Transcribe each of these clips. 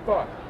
thought.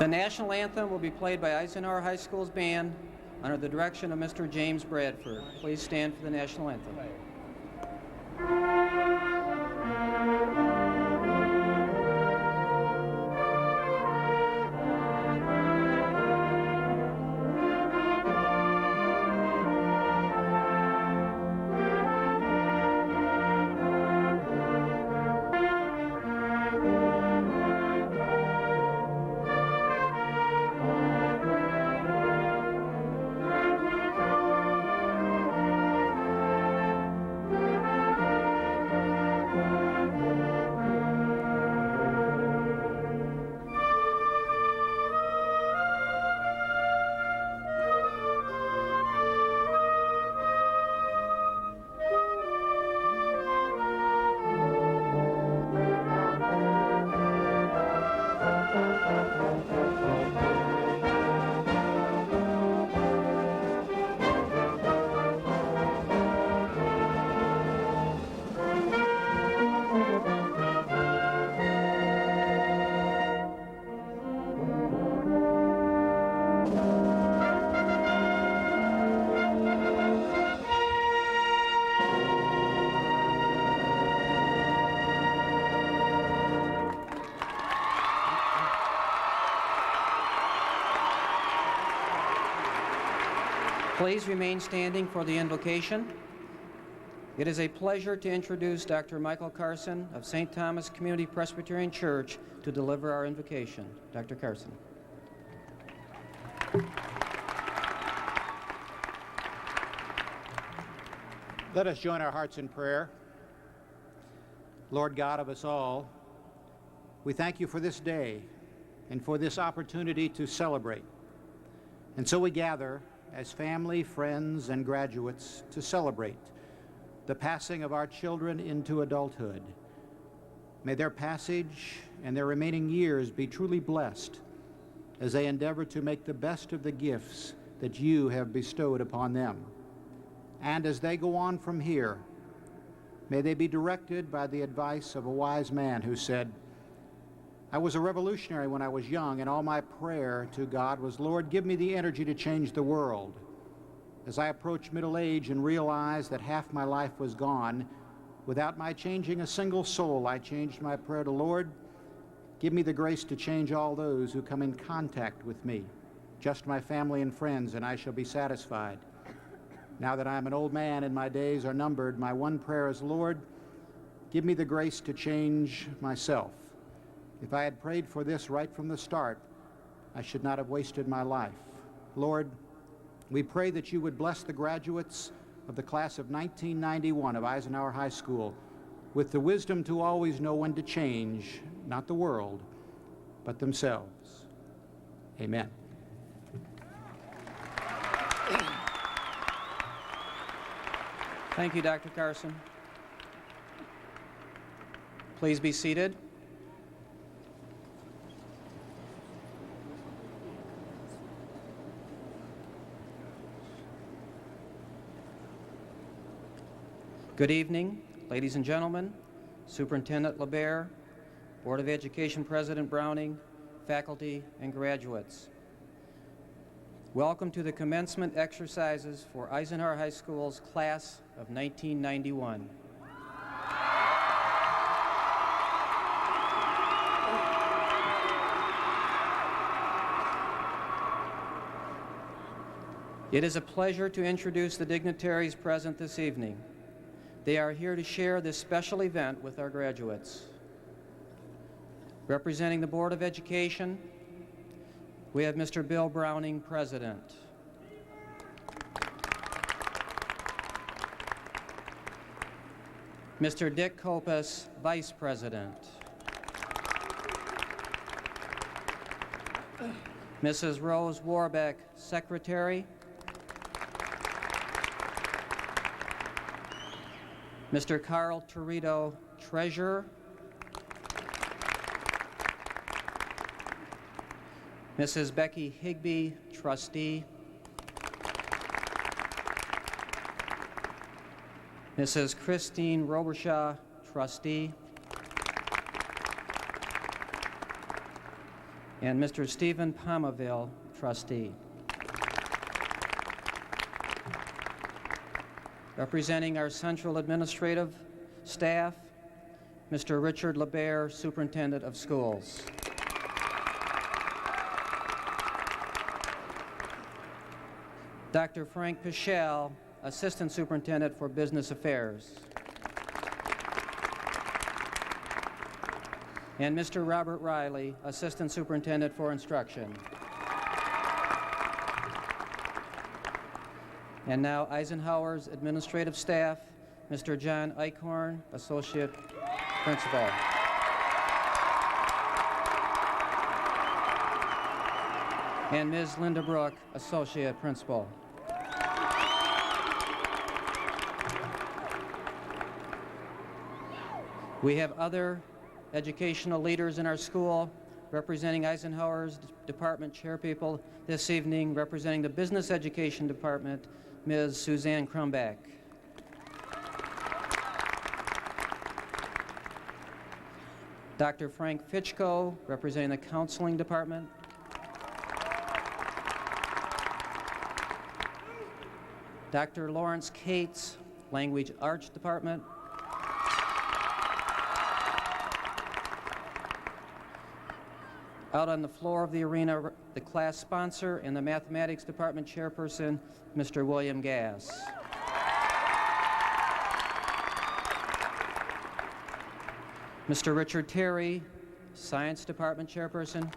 The national anthem will be played by Eisenhower High School's band under the direction of Mr. James Bradford. Please stand for the national anthem. Please remain standing for the invocation. It is a pleasure to introduce Dr. Michael Carson of St. Thomas Community Presbyterian Church to deliver our invocation. Dr. Carson. Let us join our hearts in prayer. Lord God of us all, we thank you for this day and for this opportunity to celebrate. And so we gather as family, friends, and graduates to celebrate the passing of our children into adulthood. May their passage and their remaining years be truly blessed as they endeavor to make the best of the gifts that you have bestowed upon them. And as they go on from here, may they be directed by the advice of a wise man who said, I was a revolutionary when I was young, and all my prayer to God was, Lord, give me the energy to change the world. As I approach middle age and realize that half my life was gone, without my changing a single soul, I changed my prayer to, Lord, give me the grace to change all those who come in contact with me, just my family and friends, and I shall be satisfied. Now that I am an old man and my days are numbered, my one prayer is, Lord, give me the grace to change myself. If I had prayed for this right from the start, I should not have wasted my life. Lord, we pray that you would bless the graduates of the class of 1991 of Eisenhower High School with the wisdom to always know when to change, not the world, but themselves. Amen. Thank you, Dr. Carson. Please be seated. Good evening, ladies and gentlemen, Superintendent LeBaire, Board of Education President Browning, faculty, and graduates. Welcome to the commencement exercises for Eisenhower High School's class of 1991. It is a pleasure to introduce the dignitaries present this evening. They are here to share this special event with our graduates. Representing the Board of Education, we have Mr. Bill Browning, President. Mr. Dick Kopus, Vice President. Mrs. Rose Warbeck, Secretary. Mr. Carl Torito, Treasurer. Mrs. Becky Higbee, Trustee. Mrs. Christine Robershaw, Trustee. and Mr. Stephen Palmaville, trustee. Representing our central administrative staff, Mr. Richard LeBaire, Superintendent of Schools. Dr. Frank Pichel, Assistant Superintendent for Business Affairs. And Mr. Robert Riley, Assistant Superintendent for Instruction. And now Eisenhower's administrative staff, Mr. John Eichhorn, Associate Principal. And Ms. Linda Brooke, Associate Principal. We have other educational leaders in our school representing Eisenhower's department chairpeople this evening, representing the Business Education Department, Ms. Suzanne Crumback. Dr. Frank Fitchko, representing the Counseling Department. Dr. Lawrence Cates, Language Arts Department. Out on the floor of the arena, the class sponsor and the Mathematics Department chairperson, Mr. William Gass. Mr. Richard Terry, Science Department chairperson.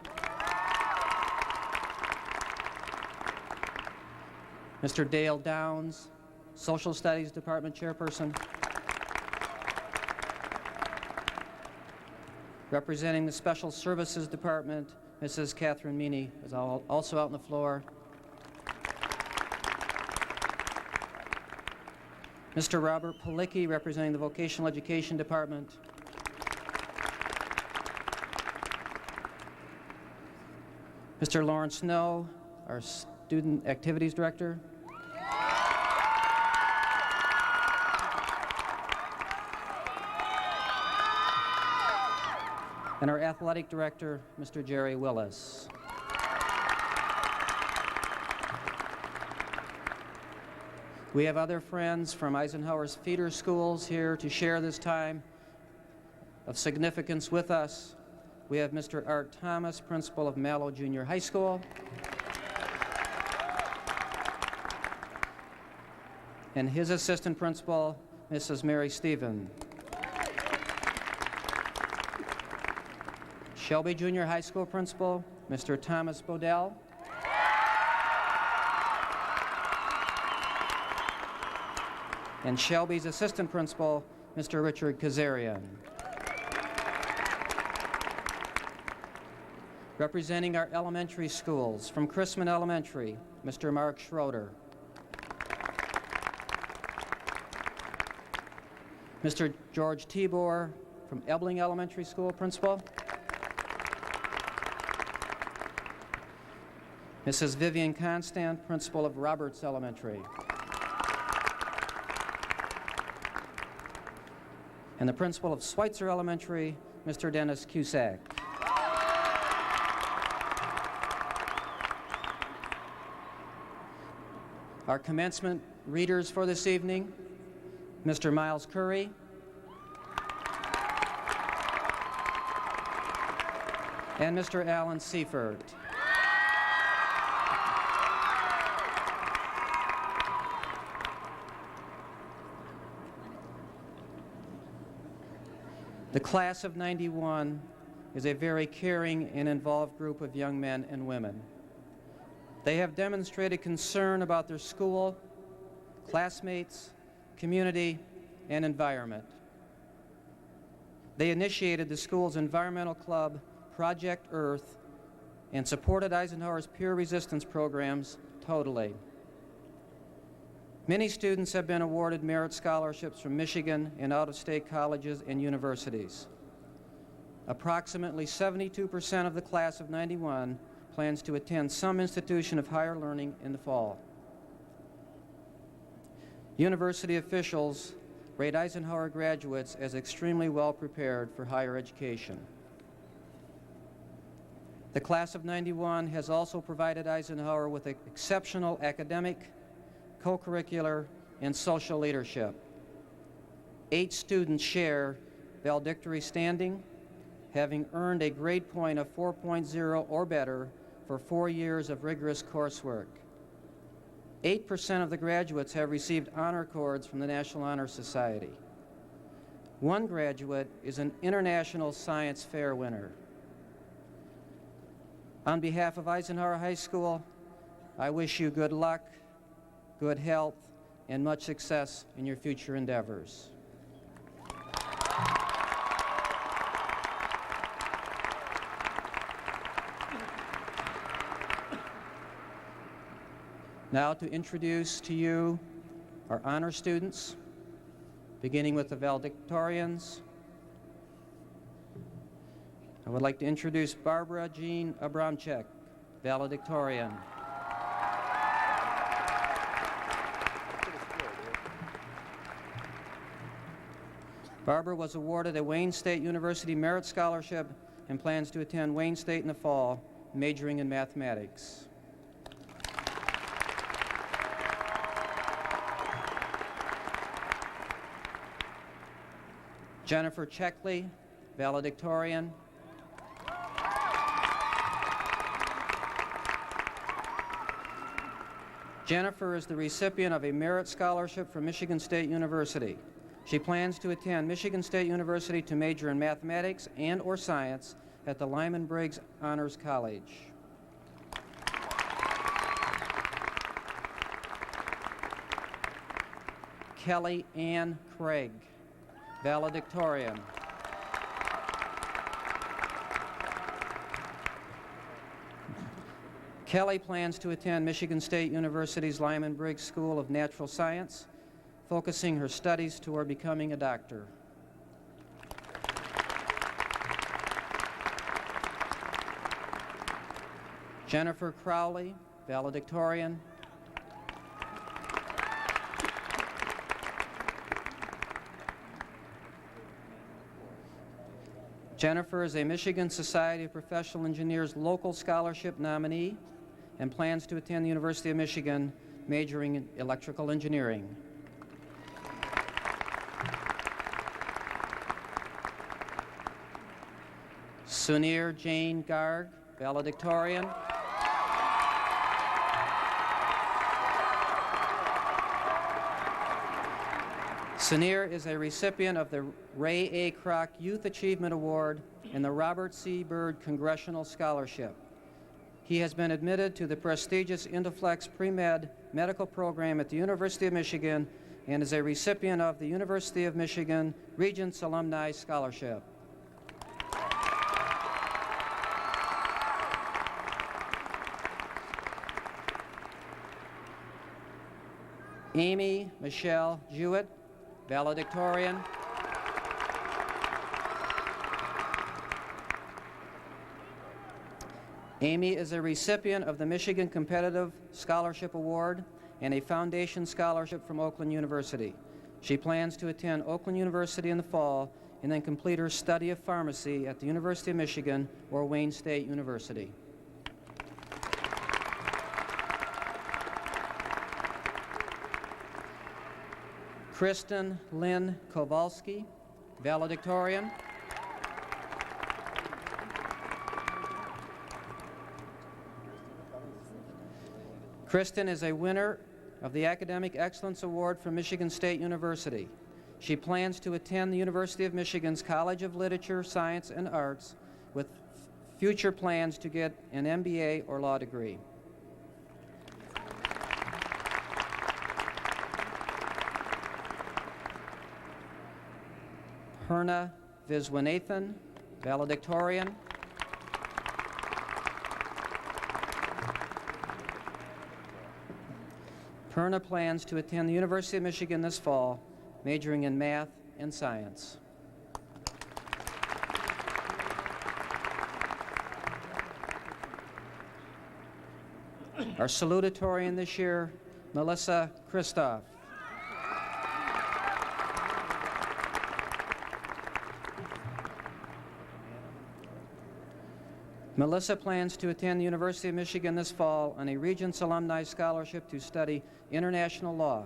Mr. Dale Downs, Social Studies Department chairperson. Representing the Special Services Department, Mrs. Catherine Meany is also out on the floor. Mr. Robert Palicki, representing the Vocational Education Department. Mr. Lawrence Snow, our Student Activities Director. And our Athletic Director, Mr. Jerry Willis. We have other friends from Eisenhower's feeder schools here to share this time of significance with us. We have Mr. Art Thomas, principal of Mallow Junior High School. And his assistant principal, Mrs. Mary Stephen. Shelby Junior High School principal, Mr. Thomas Bodell. And Shelby's assistant principal, Mr. Richard Kazarian. Representing our elementary schools, from Chrisman Elementary, Mr. Mark Schroeder. Mr. George Tibor from Ebling Elementary School, principal. Mrs. Vivian Constant, principal of Roberts Elementary. And the principal of Schweitzer Elementary, Mr. Dennis Cusack. Our commencement readers for this evening, Mr. Miles Curry, and Mr. Alan Seifert. The class of '91 is a very caring and involved group of young men and women. They have demonstrated concern about their school, classmates, community, and environment. They initiated the school's environmental club, Project Earth, and supported Eisenhower's peer resistance programs totally. Many students have been awarded merit scholarships from Michigan and out-of-state colleges and universities. Approximately 72% of the class of '91 plans to attend some institution of higher learning in the fall. University officials rate Eisenhower graduates as extremely well prepared for higher education. The class of '91 has also provided Eisenhower with exceptional academic, co-curricular, and social leadership. 8 students share valedictory standing, having earned a grade point of 4.0 or better for 4 years of rigorous coursework. 8% of the graduates have received honor cords from the National Honor Society. 1 graduate is an International Science Fair winner. On behalf of Eisenhower High School, I wish you good luck, good health, and much success in your future endeavors. Now to introduce to you our honor students, beginning with the valedictorians. I would like to introduce Barbara Jean Abramchek, valedictorian. Barbara was awarded a Wayne State University Merit Scholarship and plans to attend Wayne State in the fall, majoring in mathematics. Jennifer Checkley, valedictorian. Jennifer is the recipient of a Merit Scholarship from Michigan State University. She plans to attend Michigan State University to major in mathematics and/or science at the Lyman Briggs Honors College. Kelly Ann Craig, valedictorian. Kelly plans to attend Michigan State University's Lyman Briggs School of Natural Science, focusing her studies toward becoming a doctor. Jennifer Crowley, valedictorian. Jennifer is a Michigan Society of Professional Engineers local scholarship nominee and plans to attend the University of Michigan, majoring in electrical engineering. Sunir Jane Garg, valedictorian. Sunir is a recipient of the Ray A. Kroc Youth Achievement Award and the Robert C. Byrd Congressional Scholarship. He has been admitted to the prestigious Indoflex Pre-Med medical program at the University of Michigan and is a recipient of the University of Michigan Regents Alumni Scholarship. Amy Michelle Jewett, valedictorian. Amy is a recipient of the Michigan Competitive Scholarship Award and a Foundation Scholarship from Oakland University. She plans to attend Oakland University in the fall and then complete her study of pharmacy at the University of Michigan or Wayne State University. Kristen Lynn Kowalski, valedictorian. Kristen is a winner of the Academic Excellence Award from Michigan State University. She plans to attend the University of Michigan's College of Literature, Science, and Arts with future plans to get an MBA or law degree. Perna Viswanathan, valedictorian. Perna plans to attend the University of Michigan this fall, majoring in math and science. Our salutatorian this year, Melissa Kristoff. Melissa plans to attend the University of Michigan this fall on a Regents Alumni Scholarship to study international law,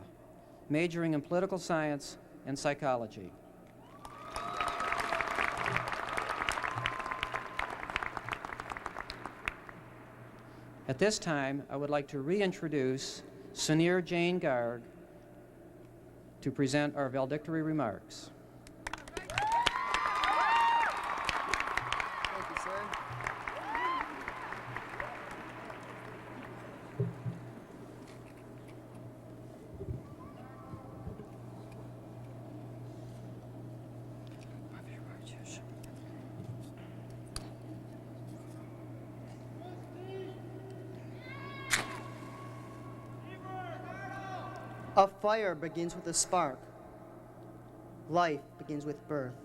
majoring in political science and psychology. At this time, I would like to reintroduce Sunir Jane Garg to present our valedictory remarks. Thank you, sir. A fire begins with a spark. Life begins with birth.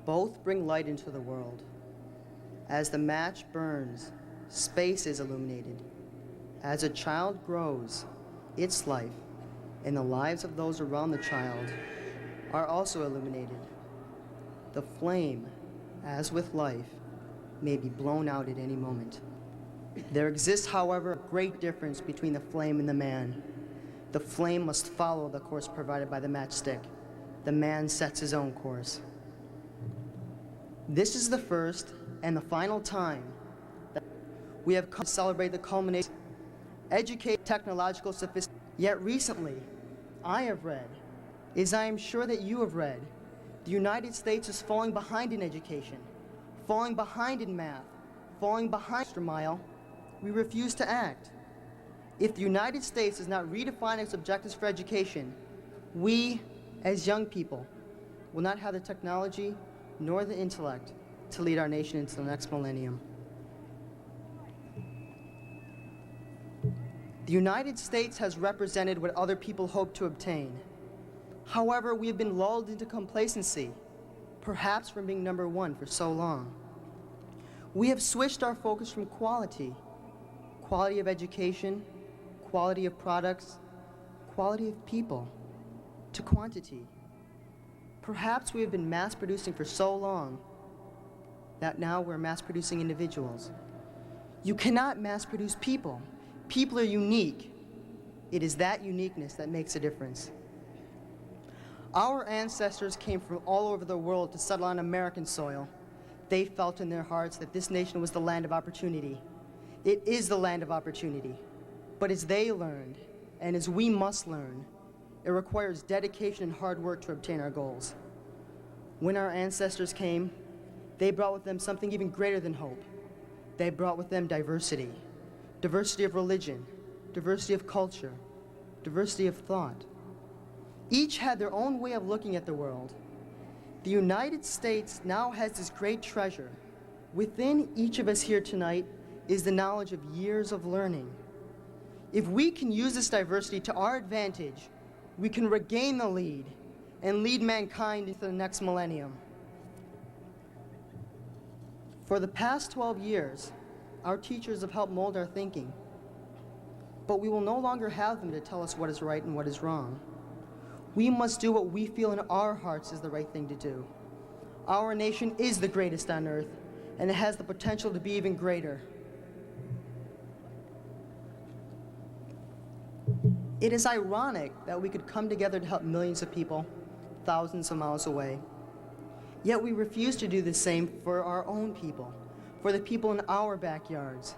Both bring light into the world. As the match burns, space is illuminated. As a child grows, its life and the lives of those around the child are also illuminated. The flame, as with life, may be blown out at any moment. There exists, however, a great difference between the flame and the man. The flame must follow the course provided by the matchstick. The man sets his own course. This is the first and the final time that we have come to celebrate the culmination, educate technological sophistication. Yet recently, I have read, as I am sure that you have read, the United States is falling behind in education, falling behind in math, falling behind. Mr. Mile, we refuse to act. If the United States does not redefine its objectives for education, we, as young people, will not have the technology nor the intellect to lead our nation into the next millennium. The United States has represented what other people hope to obtain. However, we have been lulled into complacency, perhaps from being number one for so long. We have switched our focus from quality of education, quality of products, quality of people, to quantity. Perhaps we have been mass producing for so long that now we're mass producing individuals. You cannot mass produce people. People are unique. It is that uniqueness that makes a difference. Our ancestors came from all over the world to settle on American soil. They felt in their hearts that this nation was the land of opportunity. It is the land of opportunity. But as they learned, and as we must learn, it requires dedication and hard work to obtain our goals. When our ancestors came, they brought with them something even greater than hope. They brought with them diversity. Diversity of religion, diversity of culture, diversity of thought. Each had their own way of looking at the world. The United States now has this great treasure. Within each of us here tonight is the knowledge of years of learning. If we can use this diversity to our advantage, we can regain the lead and lead mankind into the next millennium. For the past 12 years, our teachers have helped mold our thinking, but we will no longer have them to tell us what is right and what is wrong. We must do what we feel in our hearts is the right thing to do. Our nation is the greatest on earth, and it has the potential to be even greater. It is ironic that we could come together to help millions of people thousands of miles away. Yet we refuse to do the same for our own people, for the people in our backyards.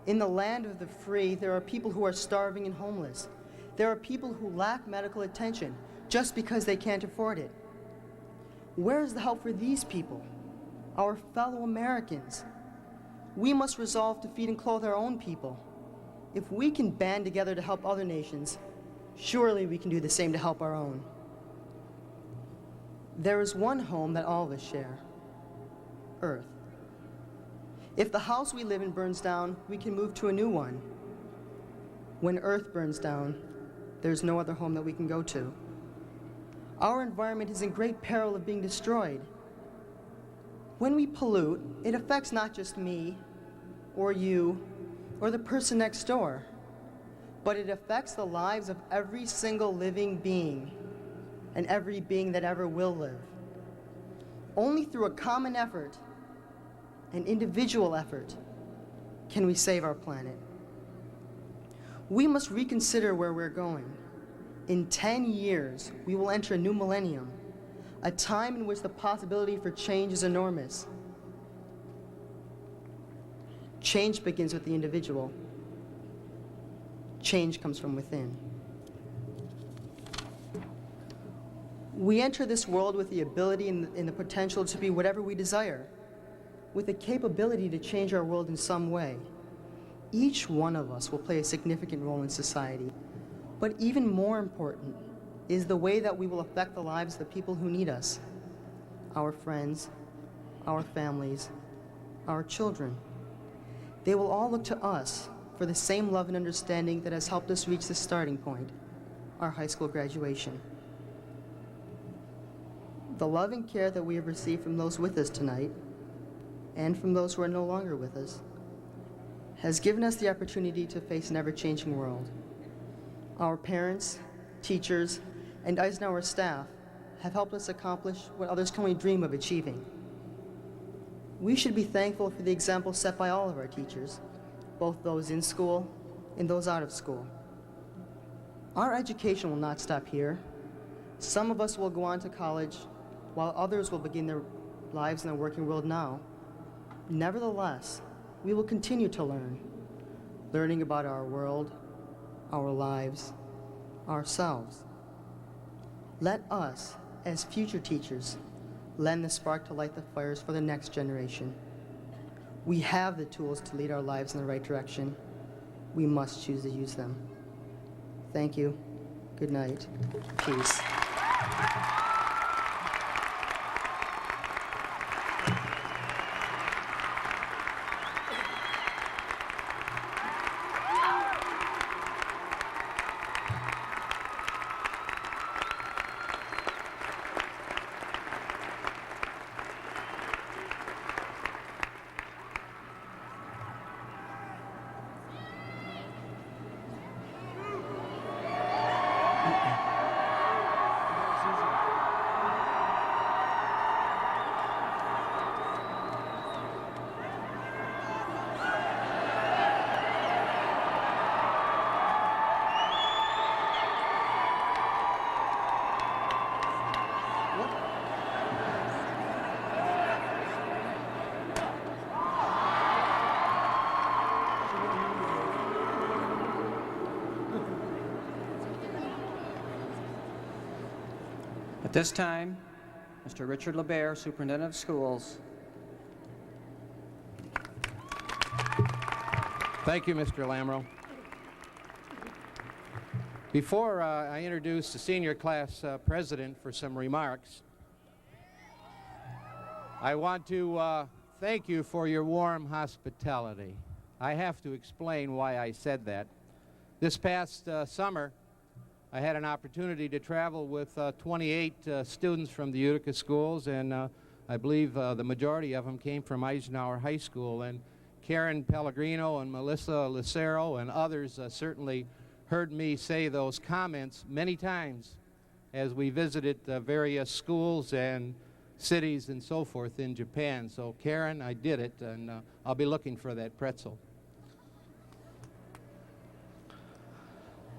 In the land of the free, there are people who are starving and homeless. There are people who lack medical attention just because they can't afford it. Where is the help for these people, our fellow Americans? We must resolve to feed and clothe our own people. If we can band together to help other nations, surely we can do the same to help our own. There is one home that all of us share, Earth. If the house we live in burns down, we can move to a new one. When Earth burns down, there's no other home that we can go to. Our environment is in great peril of being destroyed. When we pollute, it affects not just me, or you, or the person next door, but it affects the lives of every single living being and every being that ever will live. Only through a common effort and individual effort can we save our planet. We must reconsider where we're going. In 10 years, we will enter a new millennium, a time in which the possibility for change is enormous. Change begins with the individual. Change comes from within. We enter this world with the ability and the potential to be whatever we desire, with the capability to change our world in some way. Each one of us will play a significant role in society, but even more important is the way that we will affect the lives of the people who need us, our friends, our families, our children. They will all look to us for the same love and understanding that has helped us reach this starting point, our high school graduation. The love and care that we have received from those with us tonight, and from those who are no longer with us, has given us the opportunity to face an ever-changing world. Our parents, teachers, and Eisenhower staff have helped us accomplish what others can only dream of achieving. We should be thankful for the example set by all of our teachers, both those in school and those out of school. Our education will not stop here. Some of us will go on to college, while others will begin their lives in the working world now. Nevertheless, we will continue to learn, learning about our world, our lives, ourselves. Let us, as future teachers, lend the spark to light the fires for the next generation. We have the tools to lead our lives in the right direction. We must choose to use them. Thank you. Good night. Peace. At this time, Mr. Richard LeBaire, Superintendent of Schools. Thank you, Mr. Lamro. Before I introduce the senior class president for some remarks, I want to thank you for your warm hospitality. I have to explain why I said that. This past summer, I had an opportunity to travel with 28 students from the Utica schools, and I believe the majority of them came from Eisenhower High School. And Karen Pellegrino and Melissa Lucero and others certainly heard me say those comments many times as we visited various schools and cities and so forth in Japan. So Karen, I did it, and I'll be looking for that pretzel.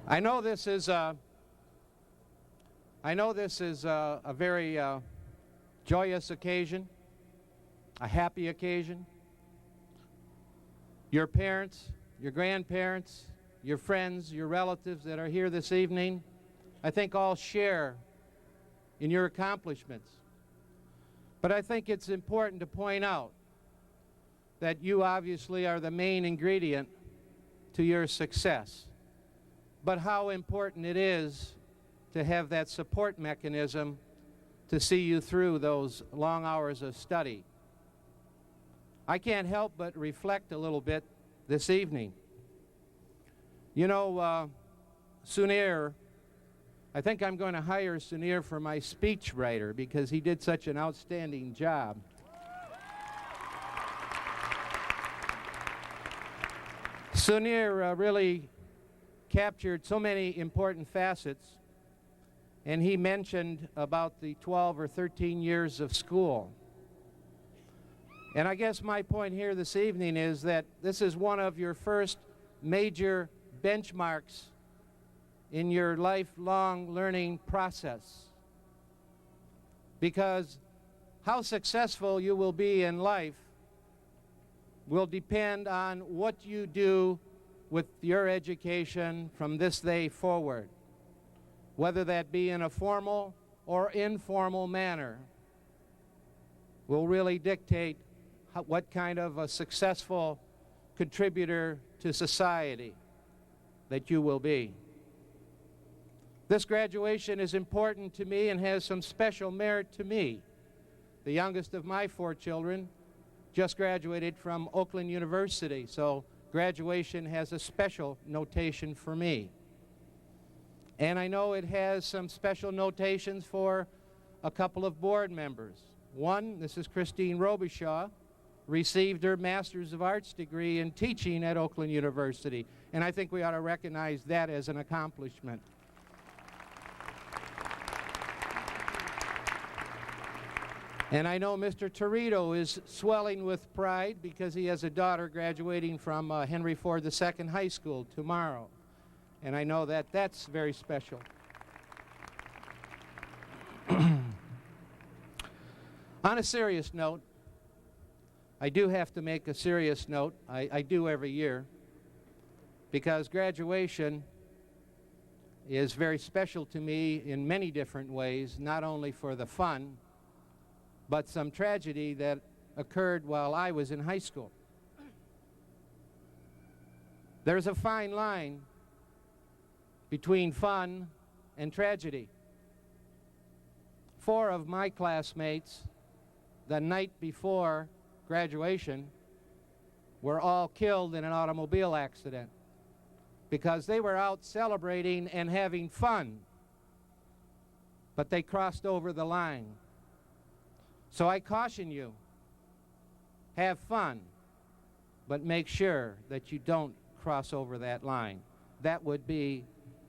I know this is a very joyous occasion, a happy occasion. Your parents, your grandparents, your friends, your relatives that are here this evening, I think all share in your accomplishments. But I think it's important to point out that you obviously are the main ingredient to your success. But how important it is to have that support mechanism to see you through those long hours of study. I can't help but reflect a little bit this evening. You know, Sunir, I think I'm going to hire Sunir for my speech writer because he did such an outstanding job. Sunir really captured so many important facets, and he mentioned about the 12 or 13 years of school. And I guess my point here this evening is that this is one of your first major benchmarks in your lifelong learning process. Because how successful you will be in life will depend on what you do with your education from this day forward, whether that be in a formal or informal manner, will really dictate what kind of a successful contributor to society that you will be. This graduation is important to me and has some special merit to me. The youngest of my 4 children just graduated from Oakland University, so graduation has a special notation for me. And I know it has some special notations for a couple of board members. One, this is Christine Robichaud, received her Master's of Arts degree in teaching at Oakland University, and I think we ought to recognize that as an accomplishment. And I know Mr. Torito is swelling with pride because he has a daughter graduating from Henry Ford II High School tomorrow. And I know that that's very special. On a serious note, I do have to make a serious note. I do every year, because graduation is very special to me in many different ways, not only for the fun, but some tragedy that occurred while I was in high school. There's a fine line between fun and tragedy. 4 of my classmates, the night before graduation, were all killed in an automobile accident because they were out celebrating and having fun, but they crossed over the line. So I caution you, have fun, but make sure that you don't cross over that line. That would be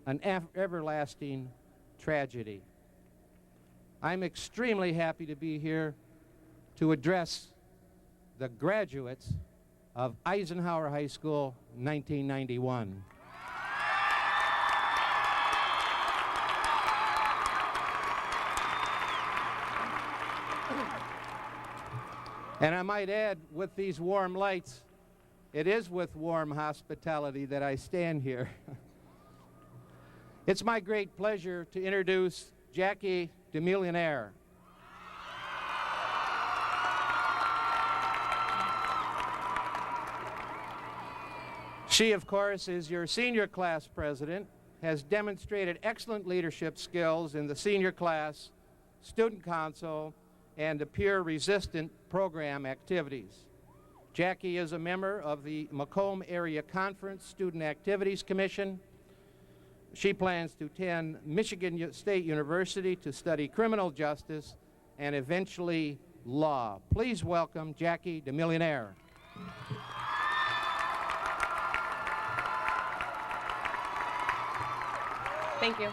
an everlasting tragedy. I'm extremely happy to be here to address the graduates of Eisenhower High School, 1991. And I might add, with these warm lights, it is with warm hospitality that I stand here. It's my great pleasure to introduce Jackie DeMillionaire. She, of course, is your senior class president, has demonstrated excellent leadership skills in the senior class, student council, and the peer-resistant program activities. Jackie is a member of the Macomb Area Conference Student Activities Commission. She plans to attend Michigan State University to study criminal justice and eventually law. Please welcome Jackie DeMillionaire. Thank you.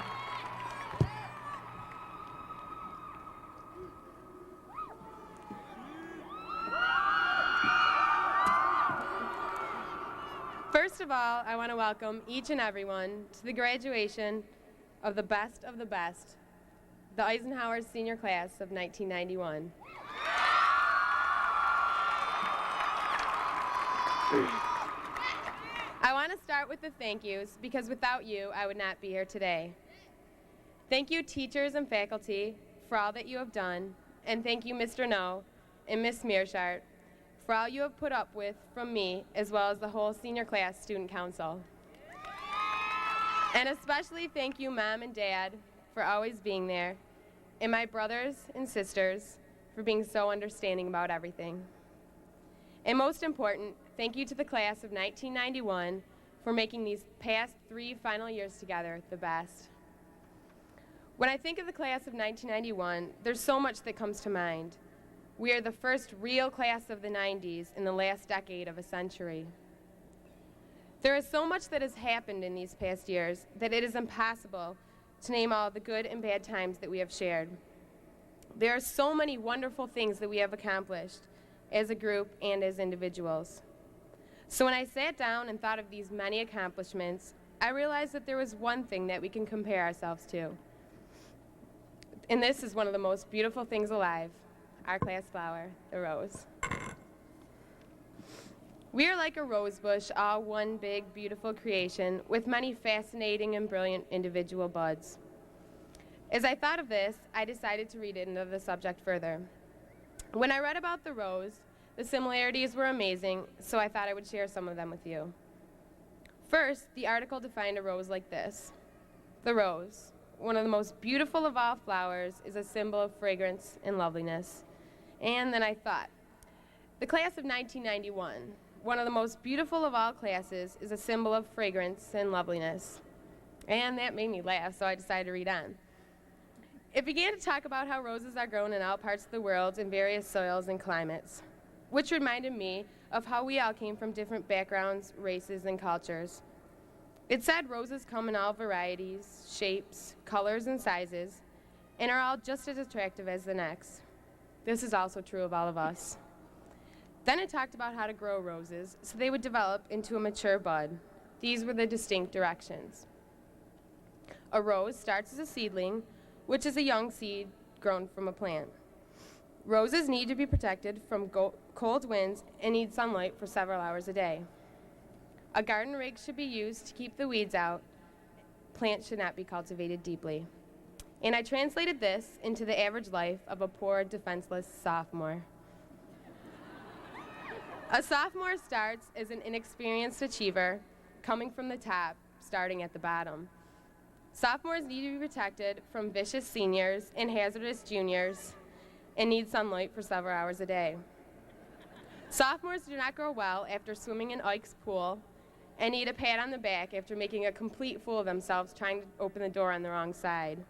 First of all, I want to welcome each and everyone to the graduation of the best, the Eisenhower senior class of 1991. I want to start with the thank yous, because without you, I would not be here today. Thank you, teachers and faculty, for all that you have done, and thank you, Mr. No and Miss Mearshart, for all you have put up with from me, as well as the whole senior class student council. And especially thank you, Mom and Dad, for always being there, and my brothers and sisters for being so understanding about everything. And most important, thank you to the class of 1991 for making these past 3 final years together the best. When I think of the class of 1991, there's so much that comes to mind. We are the first real class of the 90s in the last decade of a century. There is so much that has happened in these past years that it is impossible to name all the good and bad times that we have shared. There are so many wonderful things that we have accomplished, as a group, and as individuals. So when I sat down and thought of these many accomplishments, I realized that there was one thing that we can compare ourselves to. And this is one of the most beautiful things alive, our class flower, the rose. We are like a rose bush, all one big, beautiful creation with many fascinating and brilliant individual buds. As I thought of this, I decided to read into the subject further. When I read about the rose, the similarities were amazing, so I thought I would share some of them with you. First, the article defined a rose like this. The rose, one of the most beautiful of all flowers, is a symbol of fragrance and loveliness. And then I thought, the class of 1991, one of the most beautiful of all classes, is a symbol of fragrance and loveliness. And that made me laugh, so I decided to read on. It began to talk about how roses are grown in all parts of the world in various soils and climates, which reminded me of how we all came from different backgrounds, races, and cultures. It said roses come in all varieties, shapes, colors, and sizes, and are all just as attractive as the next. This is also true of all of us. Then it talked about how to grow roses so they would develop into a mature bud. These were the distinct directions. A rose starts as a seedling, which is a young seed grown from a plant. Roses need to be protected from cold winds and need sunlight for several hours a day. A garden rake should be used to keep the weeds out. Plants should not be cultivated deeply. And I translated this into the average life of a poor, defenseless sophomore. A sophomore starts as an inexperienced achiever, coming from the top, starting at the bottom. Sophomores need to be protected from vicious seniors and hazardous juniors and need sunlight for several hours a day. Sophomores do not grow well after swimming in Ike's pool and need a pat on the back after making a complete fool of themselves trying to open the door on the wrong side.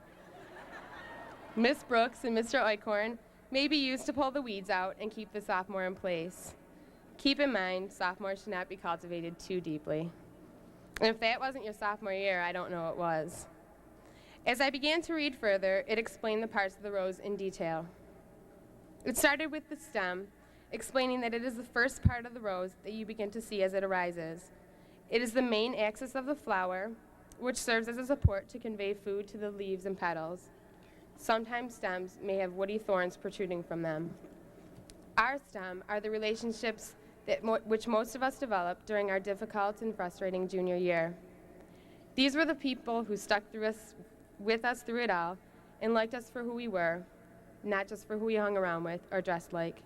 Miss Brooks and Mr. Eichhorn may be used to pull the weeds out and keep the sophomore in place. Keep in mind, sophomores should not be cultivated too deeply. And if that wasn't your sophomore year, I don't know what was. As I began to read further, it explained the parts of the rose in detail. It started with the stem, explaining that it is the first part of the rose that you begin to see as it arises. It is the main axis of the flower, which serves as a support to convey food to the leaves and petals. Sometimes stems may have woody thorns protruding from them. Our stem are the relationships which most of us developed during our difficult and frustrating junior year. These were the people who stuck with us through it all and liked us for who we were, not just for who we hung around with or dressed like.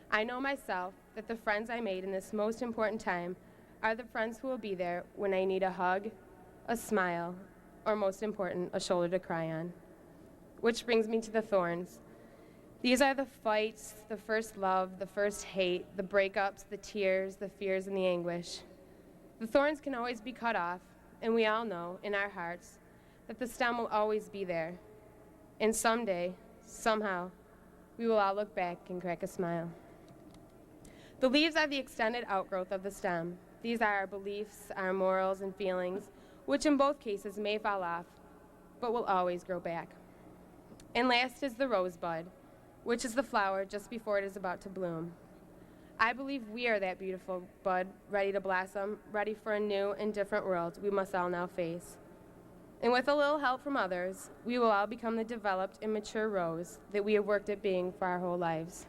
I know myself that the friends I made in this most important time are the friends who will be there when I need a hug, a smile, or most important, a shoulder to cry on. Which brings me to the thorns. These are the fights, the first love, the first hate, the breakups, the tears, the fears, and the anguish. The thorns can always be cut off, and we all know in our hearts that the stem will always be there. And someday, somehow, we will all look back and crack a smile. The leaves are the extended outgrowth of the stem. These are our beliefs, our morals, and feelings, which in both cases may fall off, but will always grow back. And last is the rosebud, which is the flower just before it is about to bloom. I believe we are that beautiful bud, ready to blossom, ready for a new and different world we must all now face. And with a little help from others, we will all become the developed and mature rose that we have worked at being for our whole lives.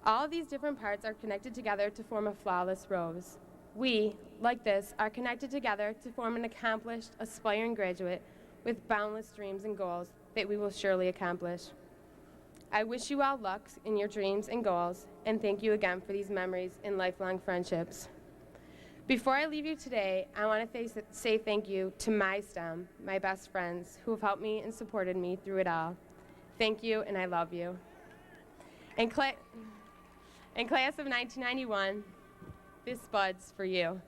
All of these different parts are connected together to form a flawless rose. We, like this, are connected together to form an accomplished, aspiring graduate with boundless dreams and goals that we will surely accomplish. I wish you all luck in your dreams and goals, and thank you again for these memories and lifelong friendships. Before I leave you today, I want to say thank you to my STEM, my best friends, who have helped me and supported me through it all. Thank you, and I love you. In class of 1991, this bud's for you.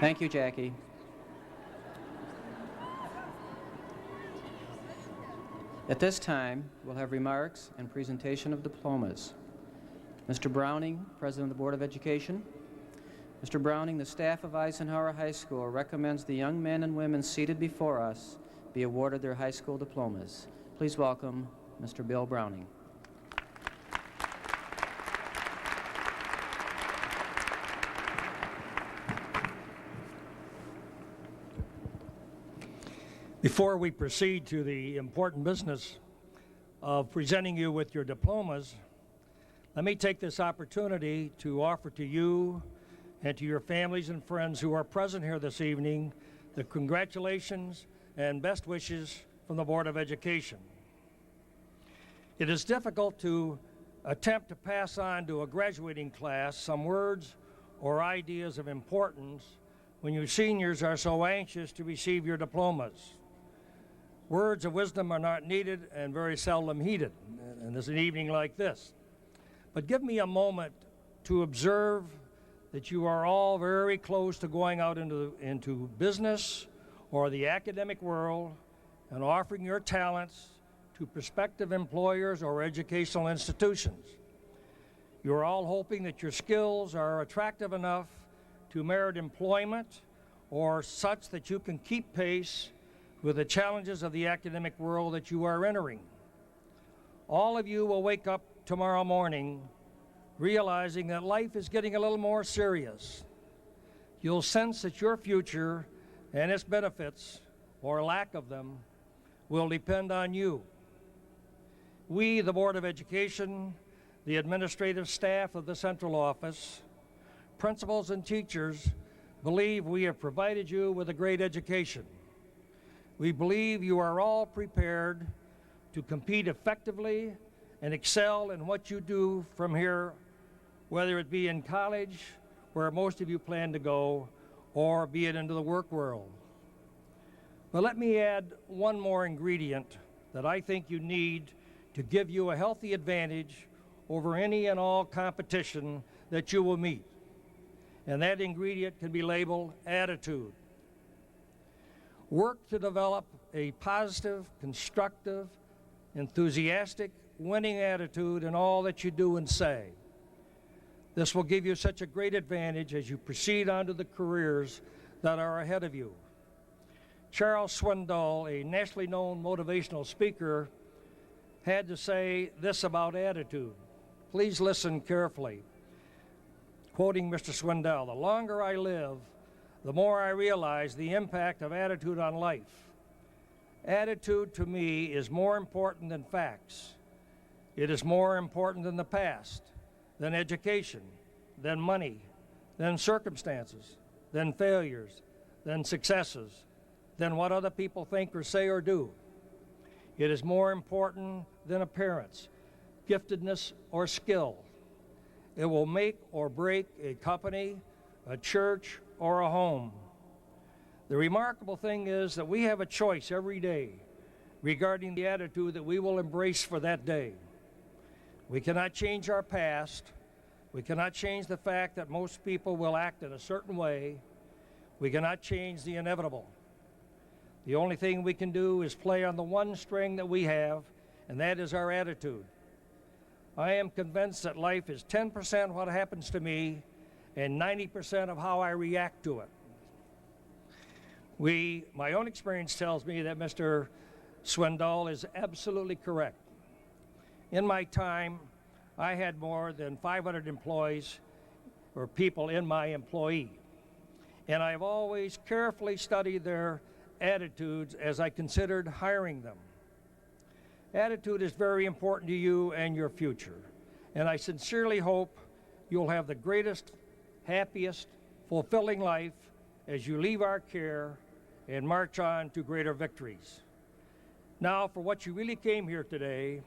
Thank you, Jackie. At this time, we'll have remarks and presentation of diplomas. Mr. Browning, President of the Board of Education. Mr. Browning, the staff of Eisenhower High School recommends the young men and women seated before us be awarded their high school diplomas. Please welcome Mr. Bill Browning. Before we proceed to the important business of presenting you with your diplomas, let me take this opportunity to offer to you and to your families and friends who are present here this evening the congratulations and best wishes from the Board of Education. It is difficult to attempt to pass on to a graduating class some words or ideas of importance when you seniors are so anxious to receive your diplomas. Words of wisdom are not needed and very seldom heeded, and there's an evening like this. But give me a moment to observe that you are all very close to going out into business or the academic world and offering your talents to prospective employers or educational institutions. You're all hoping that your skills are attractive enough to merit employment or such that you can keep pace with the challenges of the academic world that you are entering. All of you will wake up tomorrow morning realizing that life is getting a little more serious. You'll sense that your future and its benefits, or lack of them, will depend on you. We, the Board of Education, the administrative staff of the central office, principals and teachers, believe we have provided you with a great education. We believe you are all prepared to compete effectively and excel in what you do from here, whether it be in college, where most of you plan to go, or be it into the work world. But let me add one more ingredient that I think you need to give you a healthy advantage over any and all competition that you will meet. And that ingredient can be labeled attitude. Work to develop a positive, constructive, enthusiastic, winning attitude in all that you do and say. This will give you such a great advantage as you proceed on to the careers that are ahead of you. Charles Swindoll, a nationally known motivational speaker, had to say this about attitude. Please listen carefully. Quoting Mr. Swindoll, "The longer I live, the more I realize the impact of attitude on life. Attitude to me is more important than facts. It is more important than the past, than education, than money, than circumstances, than failures, than successes, than what other people think or say or do. It is more important than appearance, giftedness, or skill. It will make or break a company, a church, or a home. The remarkable thing is that we have a choice every day regarding the attitude that we will embrace for that day. We cannot change our past. We cannot change the fact that most people will act in a certain way. We cannot change the inevitable. The only thing we can do is play on the one string that we have, and that is our attitude. I am convinced that life is 10% what happens to me and 90% of how I react to it. My own experience tells me that Mr. Swindoll is absolutely correct. In my time, I had more than 500 employees or people in my employee, and I've always carefully studied their attitudes as I considered hiring them. Attitude is very important to you and your future, and I sincerely hope you'll have the greatest, happiest, fulfilling life as you leave our care and march on to greater victories. Now, for what you really came here today,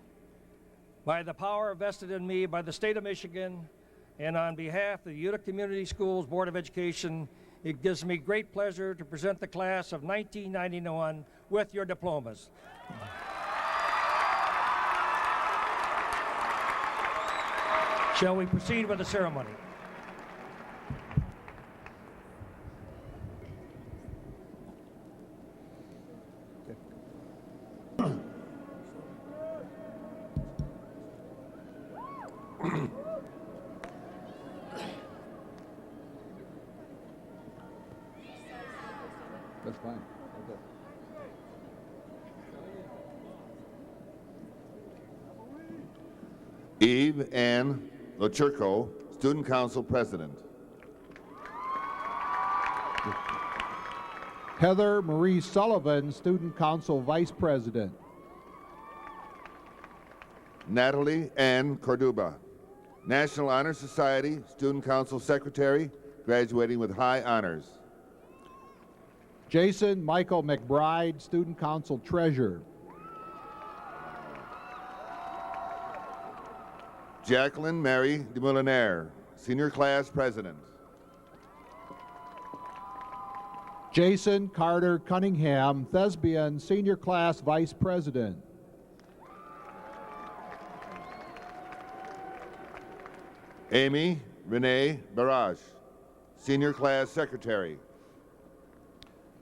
by the power vested in me by the state of Michigan and on behalf of the Utica Community Schools Board of Education, it gives me great pleasure to present the class of 1991 with your diplomas. Shall we proceed with the ceremony? fine. Okay. Eve Ann Lochurko, Student Council President. Heather Marie Sullivan, Student Council Vice President. Natalie Ann Corduba, National Honor Society Student Council Secretary, graduating with high honors. Jason Michael McBride, Student Council Treasurer. Jacqueline Mary DeMolinaire, Senior Class President. Jason Carter Cunningham, Thespian Senior Class Vice President. Amy Renee Barrage, Senior Class Secretary.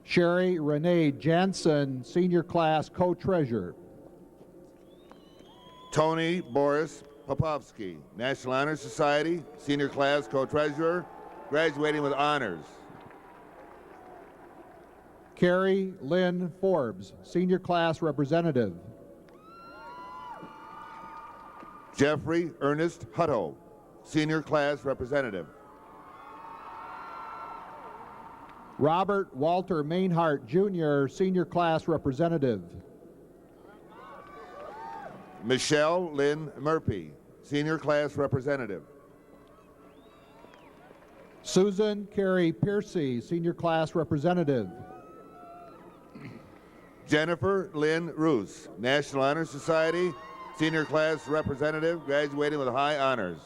Sherry Renee Jansen, Senior Class Co-Treasurer. Tony Boris Popovsky, National Honor Society Senior Class Co-Treasurer, graduating with honors. Carrie Lynn Forbes, Senior Class Representative. Jeffrey Ernest Hutto, Senior Class Representative. Robert Walter Mainhart Jr., Senior Class Representative. Michelle Lynn Murphy, Senior Class Representative. Susan Carey Piercy, Senior Class Representative. Jennifer Lynn Roos, National Honor Society Senior Class Representative, graduating with high honors.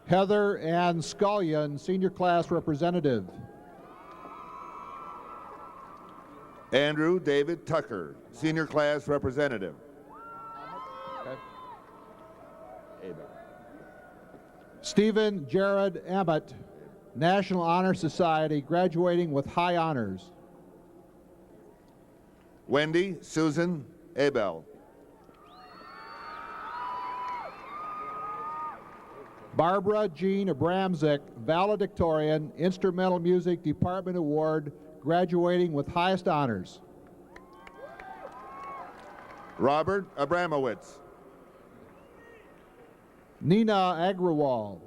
Heather Ann Scullion, Senior Class Representative. Andrew David Tucker, Senior Class Representative. Stephen Jared Abbott, National Honor Society, graduating with high honors. Wendy Susan Abel. Barbara Jean Abramczyk, valedictorian, Instrumental Music Department Award, graduating with highest honors. Robert Abramowitz. Nina Agrawal.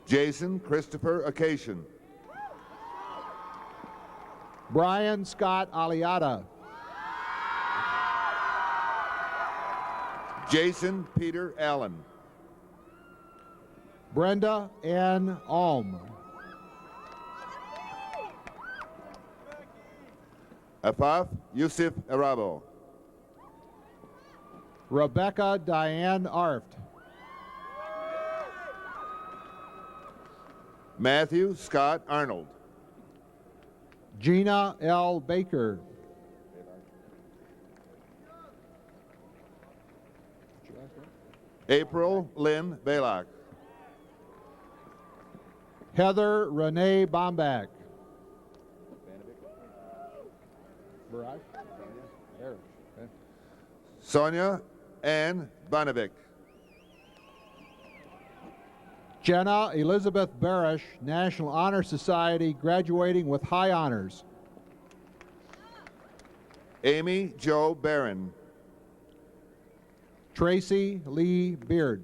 Jason Christopher Acacian. Brian Scott Aliata. Jason Peter Allen. Brenda Ann Alm. Afaf Yusuf Arabo. Rebecca Diane Arft. Matthew Scott Arnold. Gina L. Baker. April Lynn Baylock. Heather Renee Bombach. Sonia Ann Banovic. Jenna Elizabeth Barish, National Honor Society, graduating with high honors. Amy Jo Barron. Tracy Lee Beard.